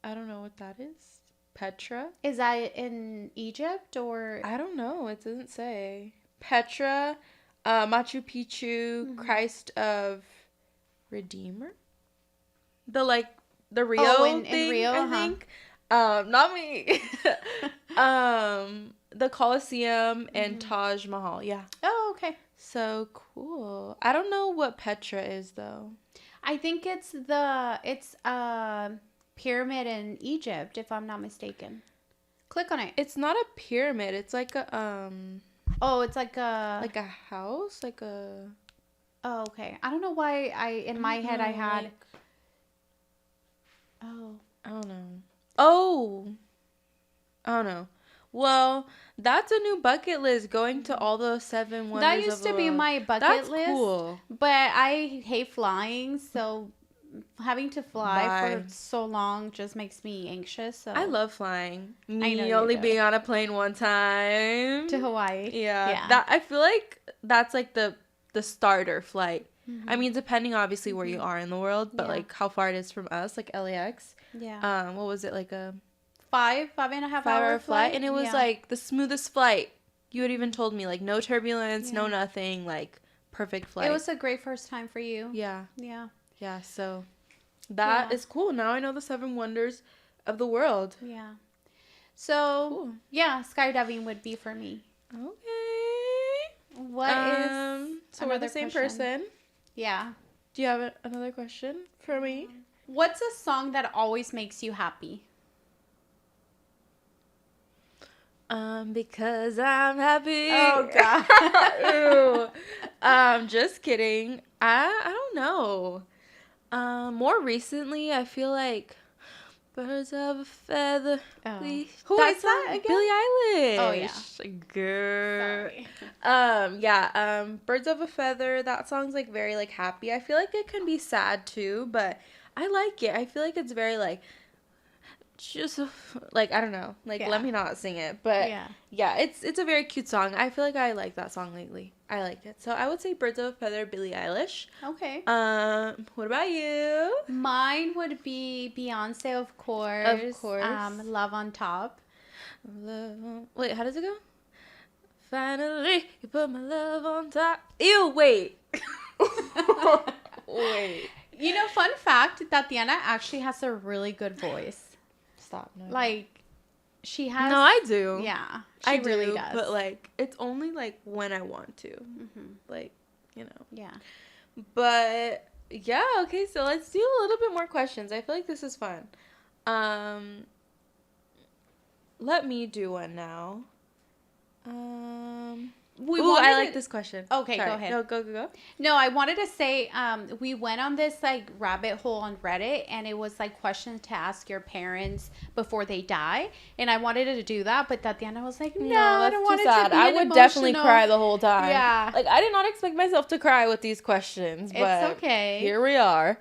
I don't know what that is. Petra? Is that in Egypt or? I don't know. It doesn't say. Petra, Machu Picchu, Christ of Redeemer. The Rio thing, in Rio, I think. Not me. The Colosseum and Taj Mahal. Yeah. Oh, okay. So cool. I don't know what Petra is though. I think it's a pyramid in Egypt, if I'm not mistaken. Click on it. It's not a pyramid. It's like a Oh, it's like a house, like a. Oh, okay. I don't know why in my head I had. Oh. I don't know. Oh. I don't know. Well, that's a new bucket list, going to all the 7 wonders of the world. That used to be my bucket list. That's cool. But I hate flying, so having to fly for so long just makes me anxious. So I love flying. Me only being on a plane one time. To Hawaii. Yeah. That I feel like that's like the starter flight. I mean, depending obviously where you are in the world, but like how far it is from us, like LAX. Yeah. What was it, like a 5.5 hour flight, and it was like the smoothest flight. You had even told me, like, no turbulence, no nothing, like perfect flight. It was a great first time for you. Yeah. So that is cool. Now I know the 7 wonders of the world. Yeah. So skydiving would be for me. Okay. What is so we're the same person? Yeah. Do you have another question for me? What's a song that always makes you happy? Because I'm happy. Oh, God. Just kidding. I don't know. More recently, I feel like Birds of a Feather. Oh. Who is that again? Billie Eilish. Oh, yeah. Girl. Sorry. Birds of a Feather. That song's, like, very, like, happy. I feel like it can be sad, too, but I like it. I feel like it's very, like, just like, I don't know, like, let me not sing it, but it's a very cute song. I feel like I like that song lately. I like it, so I would say Birds of a Feather, Billie Eilish. Okay. What about you? Mine would be Beyonce, of course. Love on Top. Wait, how does it go? Finally you put my love on top. Ew, wait. Wait, you know, fun fact, Tatianna actually has a really good voice. Stop. No, like, she has... No, I do. Yeah, I really do, does. but, like, it's only, like, when I want to. Like, you know. Yeah. But, yeah, okay, so let's do a little bit more questions. I feel like this is fun. Let me do one now. I like this question. Okay, Sorry. go ahead. Go. No, I wanted to say, we went on this like rabbit hole on Reddit, and it was like questions to ask your parents before they die, and I wanted to do that, but Tatiana was like, "No, I don't want it to be I would definitely cry the whole time." Yeah, like I did not expect myself to cry with these questions, but it's okay. Here we are.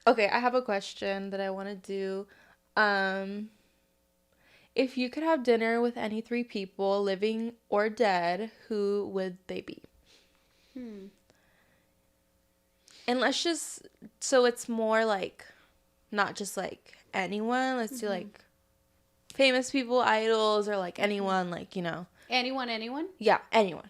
Okay, I have a question that I want to do. If you could have dinner with any 3 people, living or dead, who would they be? And let's just, so it's more like, not just like anyone. Let's do like famous people, idols, or like anyone, like, you know. Anyone? Yeah, anyone.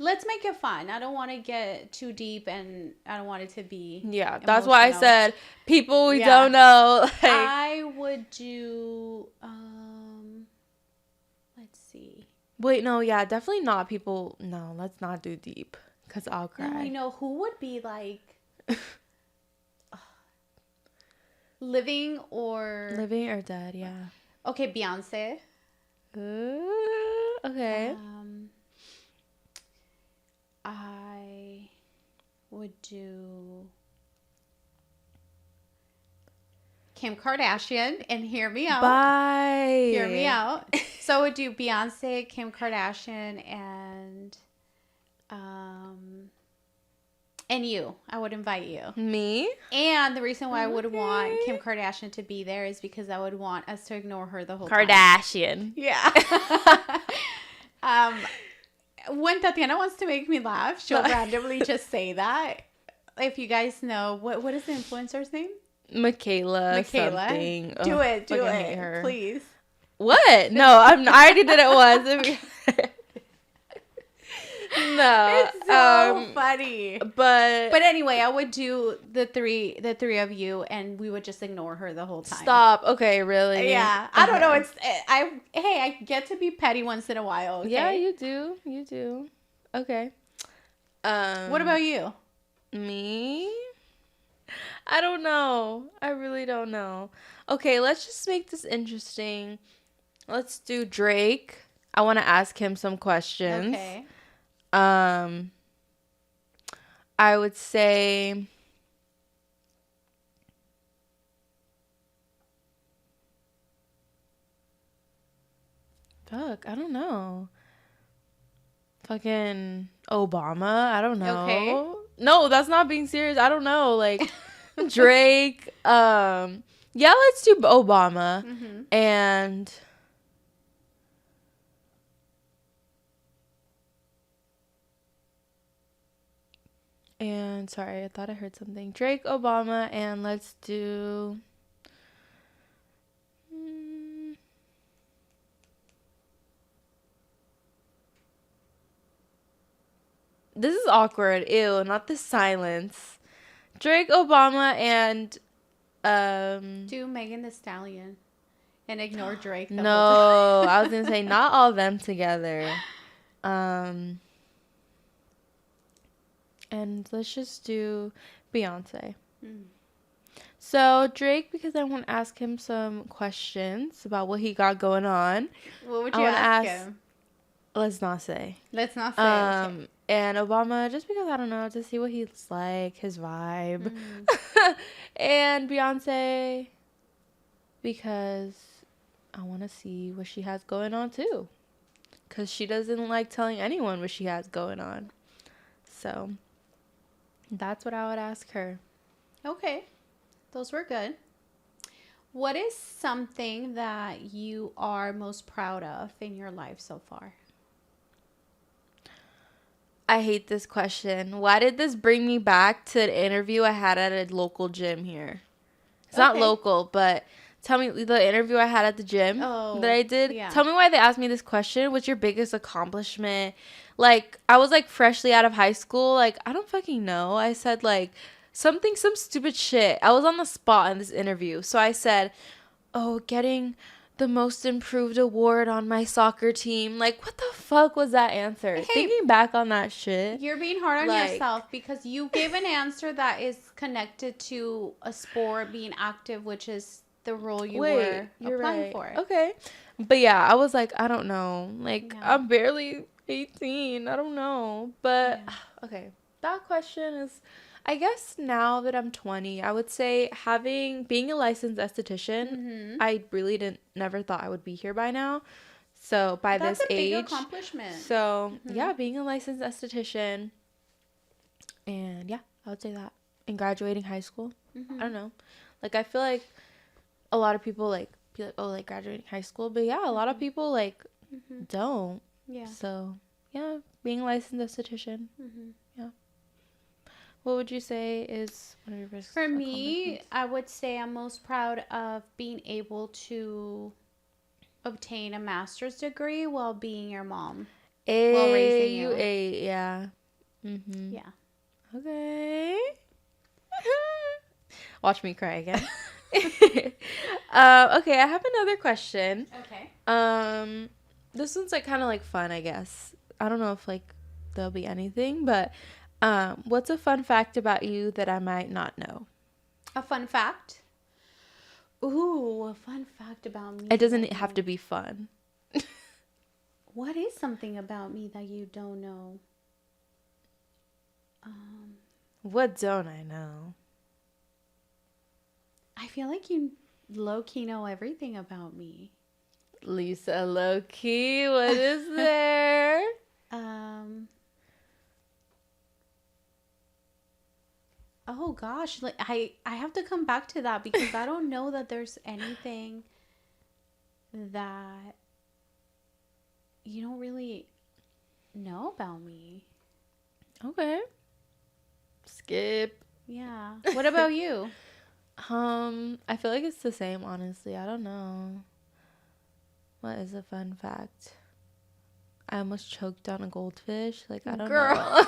Let's make it fun. I don't want to get too deep, and I don't want it to be. Yeah, that's why I said people we don't know. Like, I would do. Let's see. Wait, no, yeah, definitely not people. No, let's not do deep, because I'll cry. No, I know who would be like living or dead. Yeah. Okay, Beyonce. Okay. I would do Kim Kardashian, and hear me out. Bye. Hear me out. So I would do Beyonce, Kim Kardashian, and you. I would invite you. Me? And the reason why I would want Kim Kardashian to be there is because I would want us to ignore her the whole time. Kardashian. Yeah. When Tatiana wants to make me laugh, she'll randomly just say that. If you guys know, what is the influencer's name? Michaela. Something. Do it, please. What? No, I already did it once. No, it's so funny. But anyway, I would do the three of you, and we would just ignore her the whole time. Stop. Okay, really? Yeah. Okay. I don't know. I get to be petty once in a while. Okay? Yeah, you do. Okay. What about you? Me? I don't know. I really don't know. Okay, let's just make this interesting. Let's do Drake. I want to ask him some questions. Okay. I would say I don't know. Fucking Obama. I don't know. Okay. No, that's not being serious. I don't know. Like Drake. Yeah, let's do Obama. Mm-hmm. And sorry, I thought I heard something. Drake, Obama, and let's do this is awkward. Ew, not the silence. Drake, Obama, and do Megan Thee Stallion and ignore Drake. No, I was gonna say not all of them together. And let's just do Beyonce. So Drake, because I want to ask him some questions about what he got going on. What would you ask him? Let's not say. Okay. And Obama, just because I don't know, to see what he's like, his vibe. And Beyonce, because I want to see what she has going on too. Because she doesn't like telling anyone what she has going on. So that's what I would ask her. Okay. Those were good. What is something that you are most proud of in your life so far? I hate this question. Why did this bring me back to an interview I had at a local gym here? It's not local, but tell me the interview I had at the gym that I did. Yeah. Tell me why they asked me this question. What's your biggest accomplishment? Like, I was like freshly out of high school. Like, I don't fucking know. I said like some stupid shit. I was on the spot in this interview. So I said, getting the most improved award on my soccer team. Like, what the fuck was that answer? Hey, thinking back on that shit, you're being hard on yourself because you gave an answer that is connected to a sport, being active, which is the role you're applying for. Okay. But yeah, I was like, I don't know. Like, I'm barely 18. I don't know. But okay, that question is, I guess now that I'm 20, I would say being a licensed esthetician, I really never thought I would be here by now. So by this age, big accomplishment. So yeah, being a licensed esthetician, and yeah, I would say that. And graduating high school, I don't know. Like, I feel like a lot of people like be like, oh, like graduating high school, but yeah, a lot of people like don't. Yeah. So yeah, being a licensed esthetician. Yeah. What would you say is one of your best For me, I would say I'm most proud of being able to obtain a master's degree while being your mom. While raising you. Yeah. Yeah. Okay. Watch me cry again. Okay, I have another question. Okay. This one's like kind of like fun, I guess. I don't know if like there'll be anything, but what's a fun fact about you that I might not know? A fun fact? Ooh, a fun fact about me. It doesn't have to be fun. What is something about me that you don't know? What don't I know? I feel like you low-key know everything about me. Lisa, low-key, what is there? Oh gosh, like I have to come back to that because I don't know that there's anything that you don't really know about me. Okay. Skip. Yeah. What about you? I feel like it's the same, honestly. I don't know. What is a fun fact? I almost choked on a goldfish. Like, I don't know.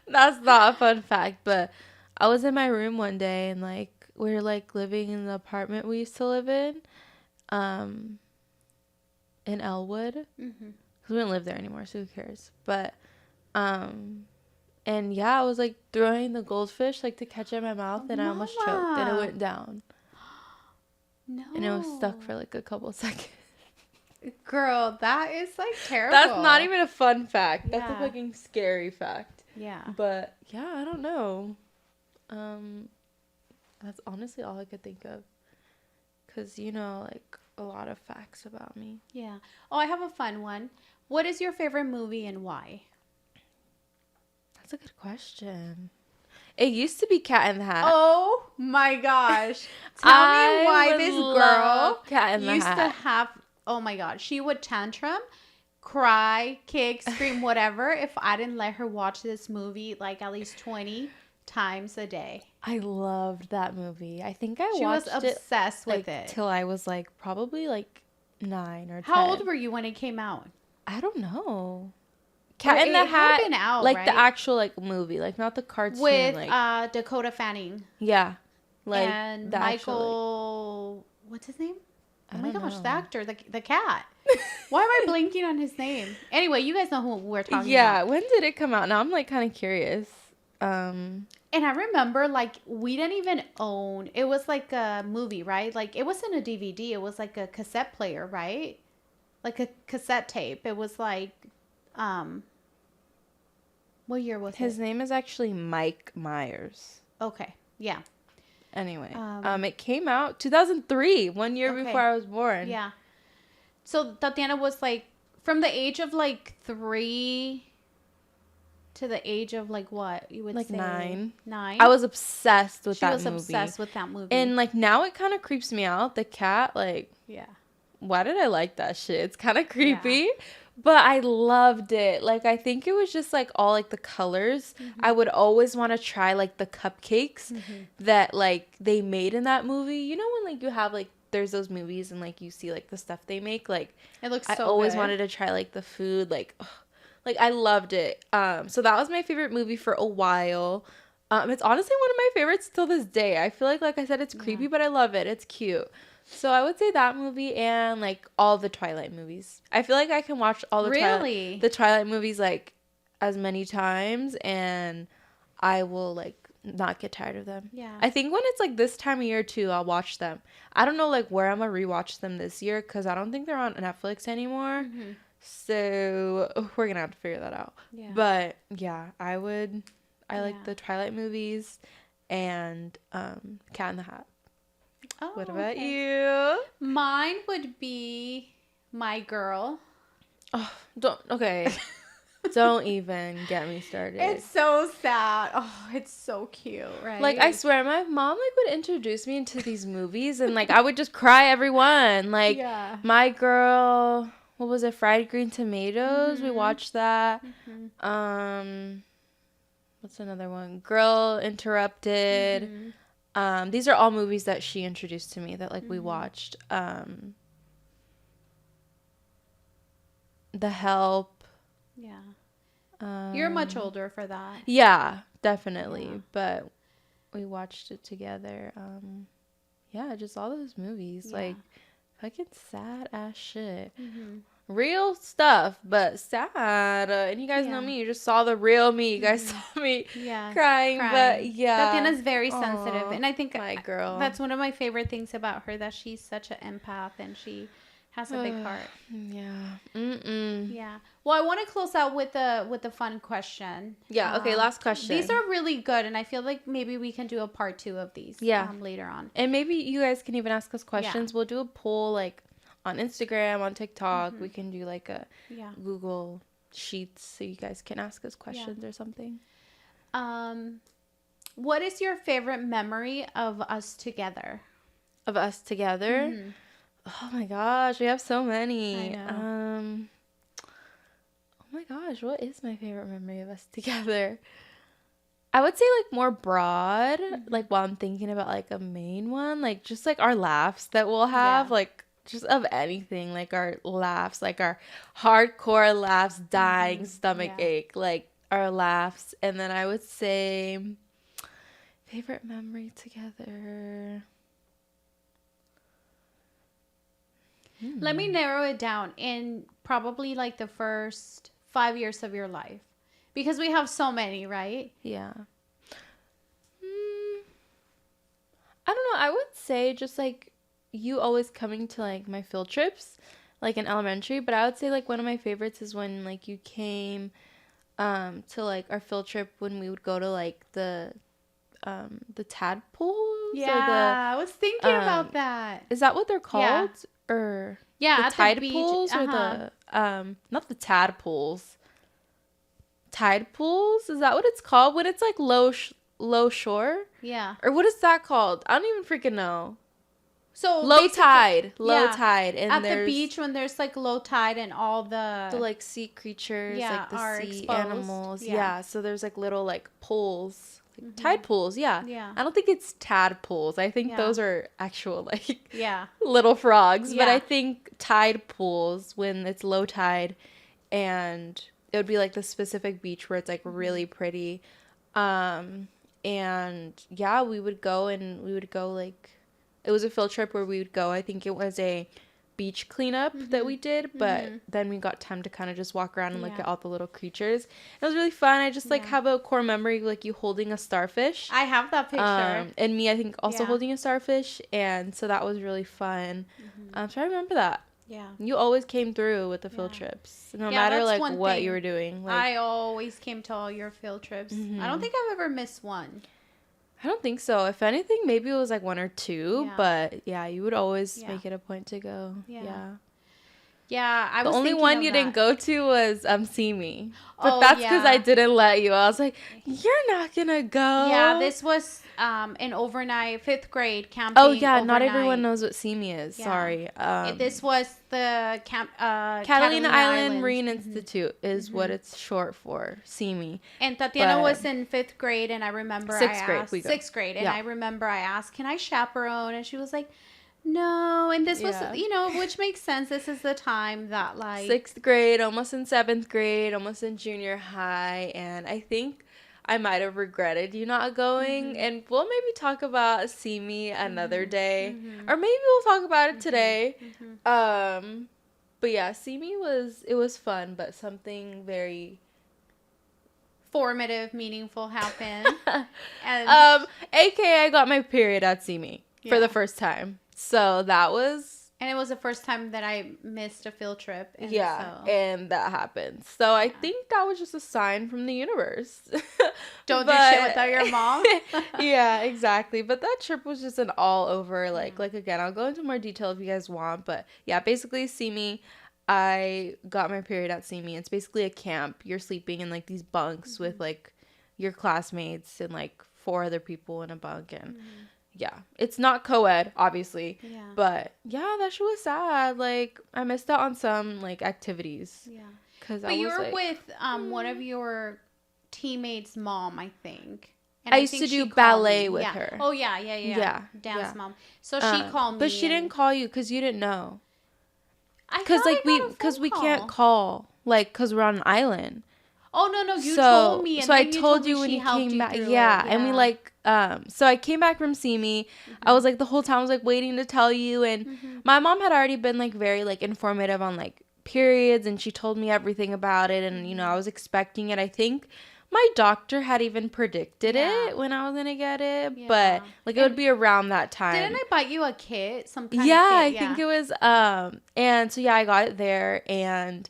That's not a fun fact, but I was in my room one day and like we were like living in the apartment we used to live in Elwood. Because we don't live there anymore, so who cares? But and yeah, I was like throwing the goldfish like to catch it in my mouth, and I almost choked, and it went down. No. And it was stuck for like a couple seconds. Girl, that is like terrible. That's not even a fun fact. That's a fucking scary fact. Yeah. But yeah, I don't know. That's honestly all I could think of. Cause you know, like a lot of facts about me. Yeah. Oh, I have a fun one. What is your favorite movie and why? That's a good question. It used to be Cat in the Hat. Oh my gosh. Tell me why this girl Cat in the used Hat. to have, oh my god, she would tantrum, cry, kick, scream, whatever if I didn't let her watch this movie like at least 20 times a day. I loved that movie. I think I watched it. She was obsessed with it. Till I was like probably like 9 or 10. How old were you when it came out? I don't know. Cat in the Hat, been out, like right? the actual like movie, like not the cartoon. With like, Dakota Fanning. Yeah. Like and Michael, what's his name? Oh my gosh, the actor, the cat. Why am I blanking on his name? Anyway, you guys know who we're talking about. Yeah, when did it come out? Now I'm like kind of curious. And I remember like we didn't even own, it was like a movie, right? Like it wasn't a DVD, it was like a cassette player, right? Like a cassette tape. It was like what year was His name is actually Mike Myers. Okay. Yeah. Anyway, it came out 2003, 1 year before I was born. Yeah. So Tatiana was like from the age of like 3 to the age of like what you would like say 9. I was obsessed with that movie. She was obsessed with that movie. And like now it kind of creeps me out. The cat, like, yeah. Why did I like that shit? It's kind of creepy. Yeah. But I loved it. Like, I think it was just, like, all, like, the colors. Mm-hmm. I would always want to try, like, the cupcakes that, like, they made in that movie. You know when, like, you have, like, there's those movies and, like, you see, like, the stuff they make? Like, it looks so I always wanted to try, like, the food. Like, I loved it. So that was my favorite movie for a while. It's honestly one of my favorites till this day. I feel like I said, it's creepy, but I love it. It's cute. So I would say that movie and like all the Twilight movies. I feel like I can watch all the Twilight movies like as many times and I will like not get tired of them. Yeah. I think when it's like this time of year too, I'll watch them. I don't know like where I'm gonna rewatch them this year because I don't think they're on Netflix anymore. Mm-hmm. So we're gonna have to figure that out. Yeah. But yeah, I like the Twilight movies and Cat in the Hat. Oh, what about you? Mine would be My Girl. Oh, don't even get me started. It's so sad. Oh, it's so cute, right? Like, I swear, my mom, like, would introduce me into these movies, and, like, I would just cry every one. Like, My Girl, what was it, Fried Green Tomatoes? We watched that. What's another one? Girl Interrupted. These are all movies that she introduced to me that, like, we watched. The Help. Yeah. You're much older for that. Yeah, definitely. Yeah. But we watched it together. Yeah, just all those movies. Yeah. Like, fucking sad ass shit. Real stuff, but sad. And you guys know me. You just saw the real me. You guys saw me crying. But yeah. Tatiana's very sensitive. And I think my girl. That's one of my favorite things about her, that she's such an empath and she has a big heart. Yeah. Yeah. Well, I want to close out with a fun question. Yeah. Okay. Last question. These are really good, and I feel like maybe we can do a part 2 of these. Yeah. Later on. And maybe you guys can even ask us questions. Yeah. We'll do a poll like on Instagram, on TikTok. We can do like a Google Sheets so you guys can ask us questions or something. What is your favorite memory of us together? Of us together? Oh my gosh, we have so many. I know. Oh my gosh, what is my favorite memory of us together? I would say like more broad, like while I'm thinking about like a main one, like just like our laughs that we'll have, like just of anything, like our laughs, like our hardcore laughs, dying stomach ache, like our laughs. And then I would say favorite memory together. Let me narrow it down in probably like the first 5 years of your life, because we have so many, right? Yeah. I don't know. I would say just like you always coming to like my field trips, like in elementary. But I would say like one of my favorites is when like you came to like our field trip when we would go to like the tadpoles. Yeah, I was thinking about that. Is that what they're called? Or the tide pools or the not the tadpoles. Tide pools? Is that what it's called when it's like low shore? Yeah. Or what is that called? I don't even freaking know. So low tide, and at the beach when there's like low tide and all the like sea creatures, like the sea exposed. Animals. Yeah. So there's like little like pools. Like tide pools, yeah. I don't think it's tadpoles. I think those are actual like little frogs. But I think tide pools when it's low tide, and it would be like the specific beach where it's like really pretty. And yeah, we would go like it was a field trip where we would go. I think it was a beach cleanup that we did, but then we got time to kind of just walk around and look at all the little creatures. It was really fun. I just like have a core memory like you holding a starfish. I have that picture. And me, I think also holding a starfish, and so that was really fun. So I remember that. Yeah, you always came through with the field trips, no matter like what you were doing. Like, I always came to all your field trips. I don't think I've ever missed one. I don't think so. If anything, maybe it was like 1 or 2, but yeah, you would always make it a point to go. Yeah, I was the only one you didn't go to was See Me, but that's because I didn't let you. I was like, you're not gonna go. Yeah, this was an overnight 5th grade camping. Oh yeah, not everyone knows what See Me is. Sorry. This was the Catalina Island Marine Institute is what it's short for. See Me. And Tatiana was in 5th grade, and I remember 6th grade, and I remember I asked, "Can I chaperone?" And she was like, no, and this was, which makes sense. This is the time that, like... 6th grade, almost in 7th grade, almost in junior high, and I think I might have regretted you not going. And we'll maybe talk about See Me another day. Or maybe we'll talk about it today. But yeah, See Me was fun, but something very formative, meaningful happened. And AKA I got my period at See Me for the first time. So that was... And it was the first time that I missed a field trip. And and that happened. So I think that was just a sign from the universe. Don't do shit without your mom. Yeah, exactly. But that trip was just an all over, like again, I'll go into more detail if you guys want. But yeah, basically See Me, I got my period at See Me. It's basically a camp. You're sleeping in like these bunks with like your classmates and like 4 other people in a bunk. And yeah, it's not co-ed, obviously. Yeah. But yeah, that shit was sad. Like, I missed out on some like activities. Yeah. But you were with one of your teammates' mom, I think. And I used to do ballet with her. Oh yeah. Dance mom. So she called me. But she didn't call you because you didn't know. Because we can't call, like, because we're on an island. Oh no, you told me. And so I told you when you came back. Yeah, and we like so I came back from See Me. I was like the whole time I was like waiting to tell you, and my mom had already been like very like informative on like periods, and she told me everything about it, and you know I was expecting it. I think my doctor had even predicted it when I was gonna get it, but like it would be around that time. Didn't I buy you a kit? Some kind of kit? I think it was and so I got it there, and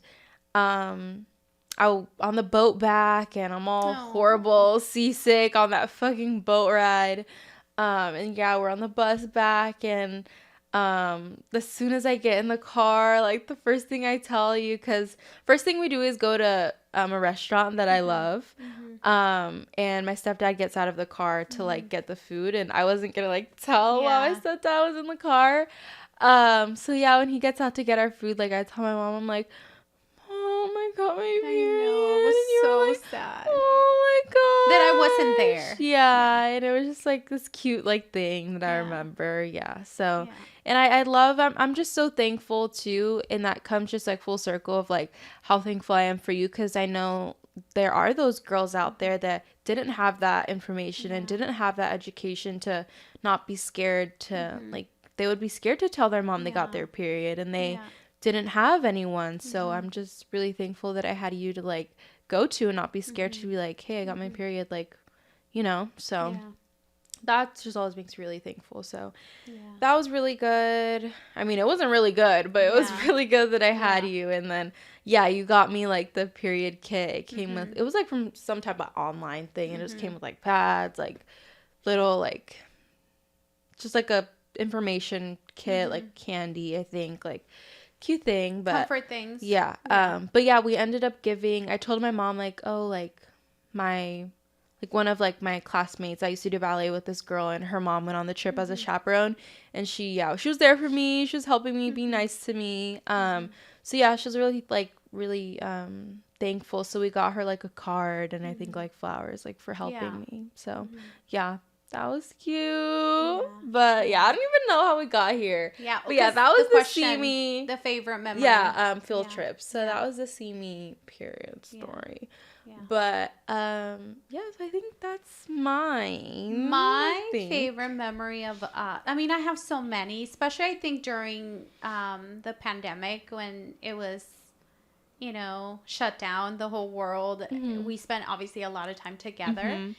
I on the boat back, and I'm all horrible, seasick on that fucking boat ride. And yeah, we're on the bus back, and as soon as I get in the car, like the first thing I tell you, because first thing we do is go to a restaurant that I love. And my stepdad gets out of the car to like get the food, and I wasn't gonna like tell while my stepdad was in the car. So yeah, when he gets out to get our food, like I tell my mom, I'm like, oh my god, my period. I know, it was so sad. Oh my god. That I wasn't there. Yeah, and it was just like this cute like thing that I remember. So and I love, I'm just so thankful too, and that comes just like full circle of like how thankful I am for you, because I know there are those girls out there that didn't have that information and didn't have that education to not be scared to like, they would be scared to tell their mom they got their period, and they didn't have anyone. So I'm just really thankful that I had you to like go to and not be scared to be like, hey, I got my period, like, you know. So that just always makes me really thankful. So that was really good. I mean, it wasn't really good, but it was really good that I had you. And then you got me like the period kit. It came with, it was like from some type of online thing, and it just came with like pads, like little like just like a information kit, like candy, I think, like cute thing, but comfort things. But yeah, we ended up giving, I told my mom like, oh, like my like one of like my classmates, I used to do ballet with this girl, and her mom went on the trip as a chaperone, and she was there for me, she was helping me, be nice to me. So yeah, she was really thankful. So we got her like a card, and I think like flowers like for helping me. So yeah, that was cute. But I don't even know how we got here. But that was the See Me, the favorite memory. Field trip. So that was the See Me period story. But so I think that's mine. My favorite memory of I mean, I have so many, especially I think during the pandemic, when it was, you know, shut down the whole world. We spent obviously a lot of time together.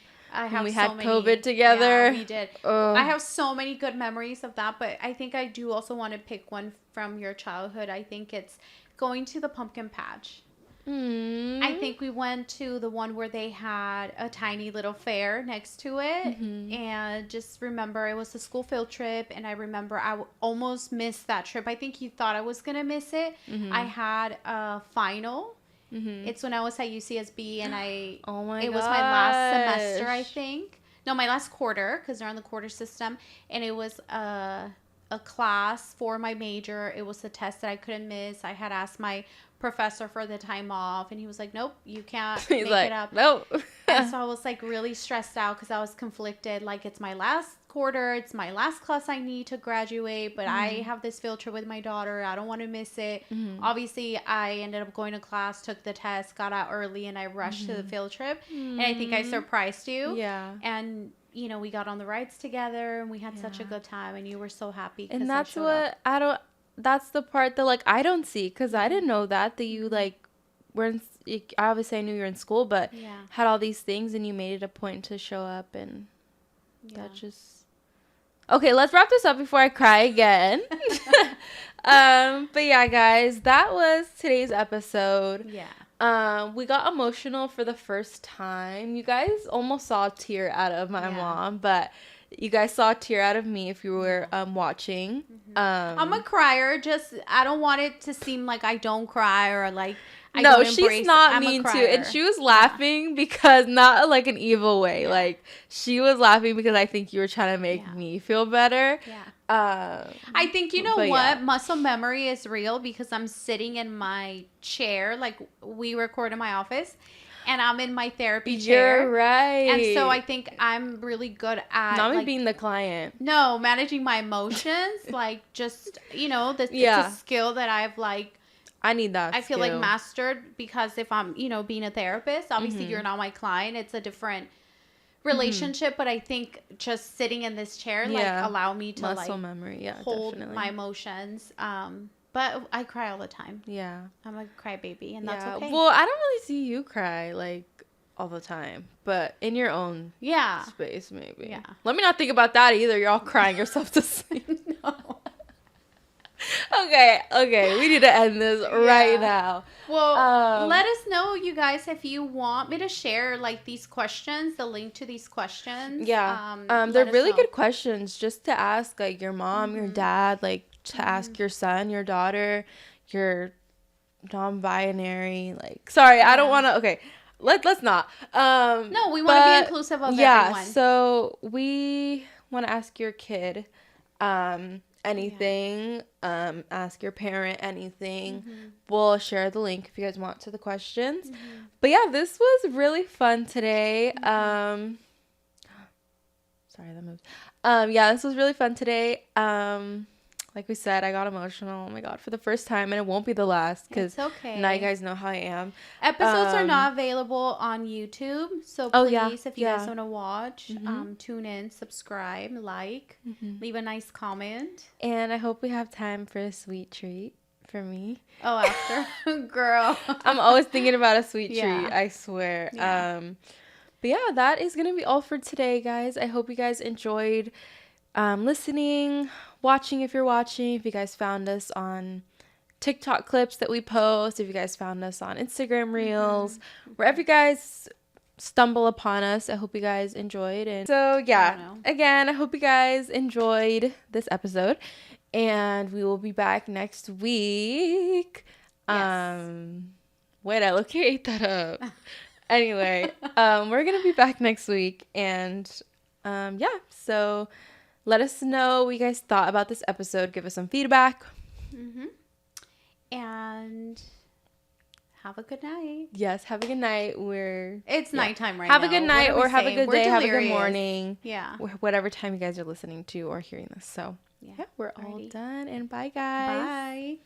We had COVID together. Yeah, we did. I have so many good memories of that, but I think I do also want to pick one from your childhood. I think it's going to the pumpkin patch. I think we went to the one where they had a tiny little fair next to it, and just remember it was a school field trip, and I remember I almost missed that trip. I think you thought I was gonna miss it. I had a final. It's when I was at UCSB, and it was my last semester, I think. No, my last quarter, because they're on the quarter system, and it was a class for my major. It was a test that I couldn't miss. I had asked my professor for the time off, and he was like, nope, you can't He's make like, it up. nope. And so I was like really stressed out because I was conflicted. Like, it's my last quarter, it's my last class I need to graduate, but I have this field trip with my daughter. I don't want to miss it. Obviously, I ended up going to class, took the test, got out early, and I rushed to the field trip. And I think I surprised you. Yeah. And you know, we got on the rides together, and we had such a good time, and you were so happy. And that's what I don't. That's the part that like I don't see, because I didn't know that you like were in. Obviously, I knew you were in school, but had all these things, and you made it a point to show up, and that just. Okay, let's wrap this up before I cry again. But yeah, guys, that was today's episode. Yeah. We got emotional for the first time. You guys almost saw a tear out of my mom, but you guys saw a tear out of me if you were watching. I'm a crier. Just I don't want it to seem like I don't cry or like I no, don't she's not mean to. And she was laughing because not like an evil way. Like she was laughing because I think you were trying to make me feel better. I think you know what? Muscle memory is real because I'm sitting in my chair. Like we record in my office. And I'm in my therapy chair. You're right. And so I think I'm really good at not like, being the client. No, managing my emotions. Like just, you know, it's a skill that I've like. I need that I feel like mastered because if I'm, you know, being a therapist, obviously you're not my client. It's a different relationship. But I think just sitting in this chair, like allow me to muscle memory. hold definitely. my emotions. But I cry all the time. Yeah. I'm a crybaby, and that's okay. Well, I don't really see you cry, like, all the time. But in your own space, maybe. Yeah. Let me not think about that either. You're all crying yourself to sleep. No. Okay. We need to end this right now. Well, let us know, you guys, if you want me to share, like, these questions, the link to these questions. Yeah. They're really good questions just to ask, like, your mom, your dad, like, to ask your son, your daughter, your non-binary, like, sorry, I don't want to, okay, let's not. No, we want to be inclusive of everyone. Yeah, so we want to ask your kid, anything, ask your parent anything. We'll share the link if you guys want to the questions. But yeah, this was really fun today. Sorry, that moved. Yeah, this was really fun today. Like we said, I got emotional. Oh my God, for the first time, and it won't be the last because now you guys know how I am. Episodes are not available on YouTube, so please, if you guys want to watch, tune in, subscribe, like, leave a nice comment, and I hope we have time for a sweet treat for me. Oh, after girl, I'm always thinking about a sweet treat. I swear. But yeah, that is gonna be all for today, guys. I hope you guys enjoyed listening, watching if you're watching, if you guys found us on TikTok clips that we post, if you guys found us on Instagram Reels, wherever you guys stumble upon us, I hope you guys enjoyed. And so yeah, again, I hope you guys enjoyed this episode, and we will be back next week. Wait, I look, you ate that up. Anyway, we're gonna be back next week, and so let us know what you guys thought about this episode. Give us some feedback. And have a good night. Yes, have a good night. It's nighttime right now. Have a good night, or have a good day, have a good morning. Yeah. Whatever time you guys are listening to or hearing this. So, yeah, we're all done. And bye, guys. Bye.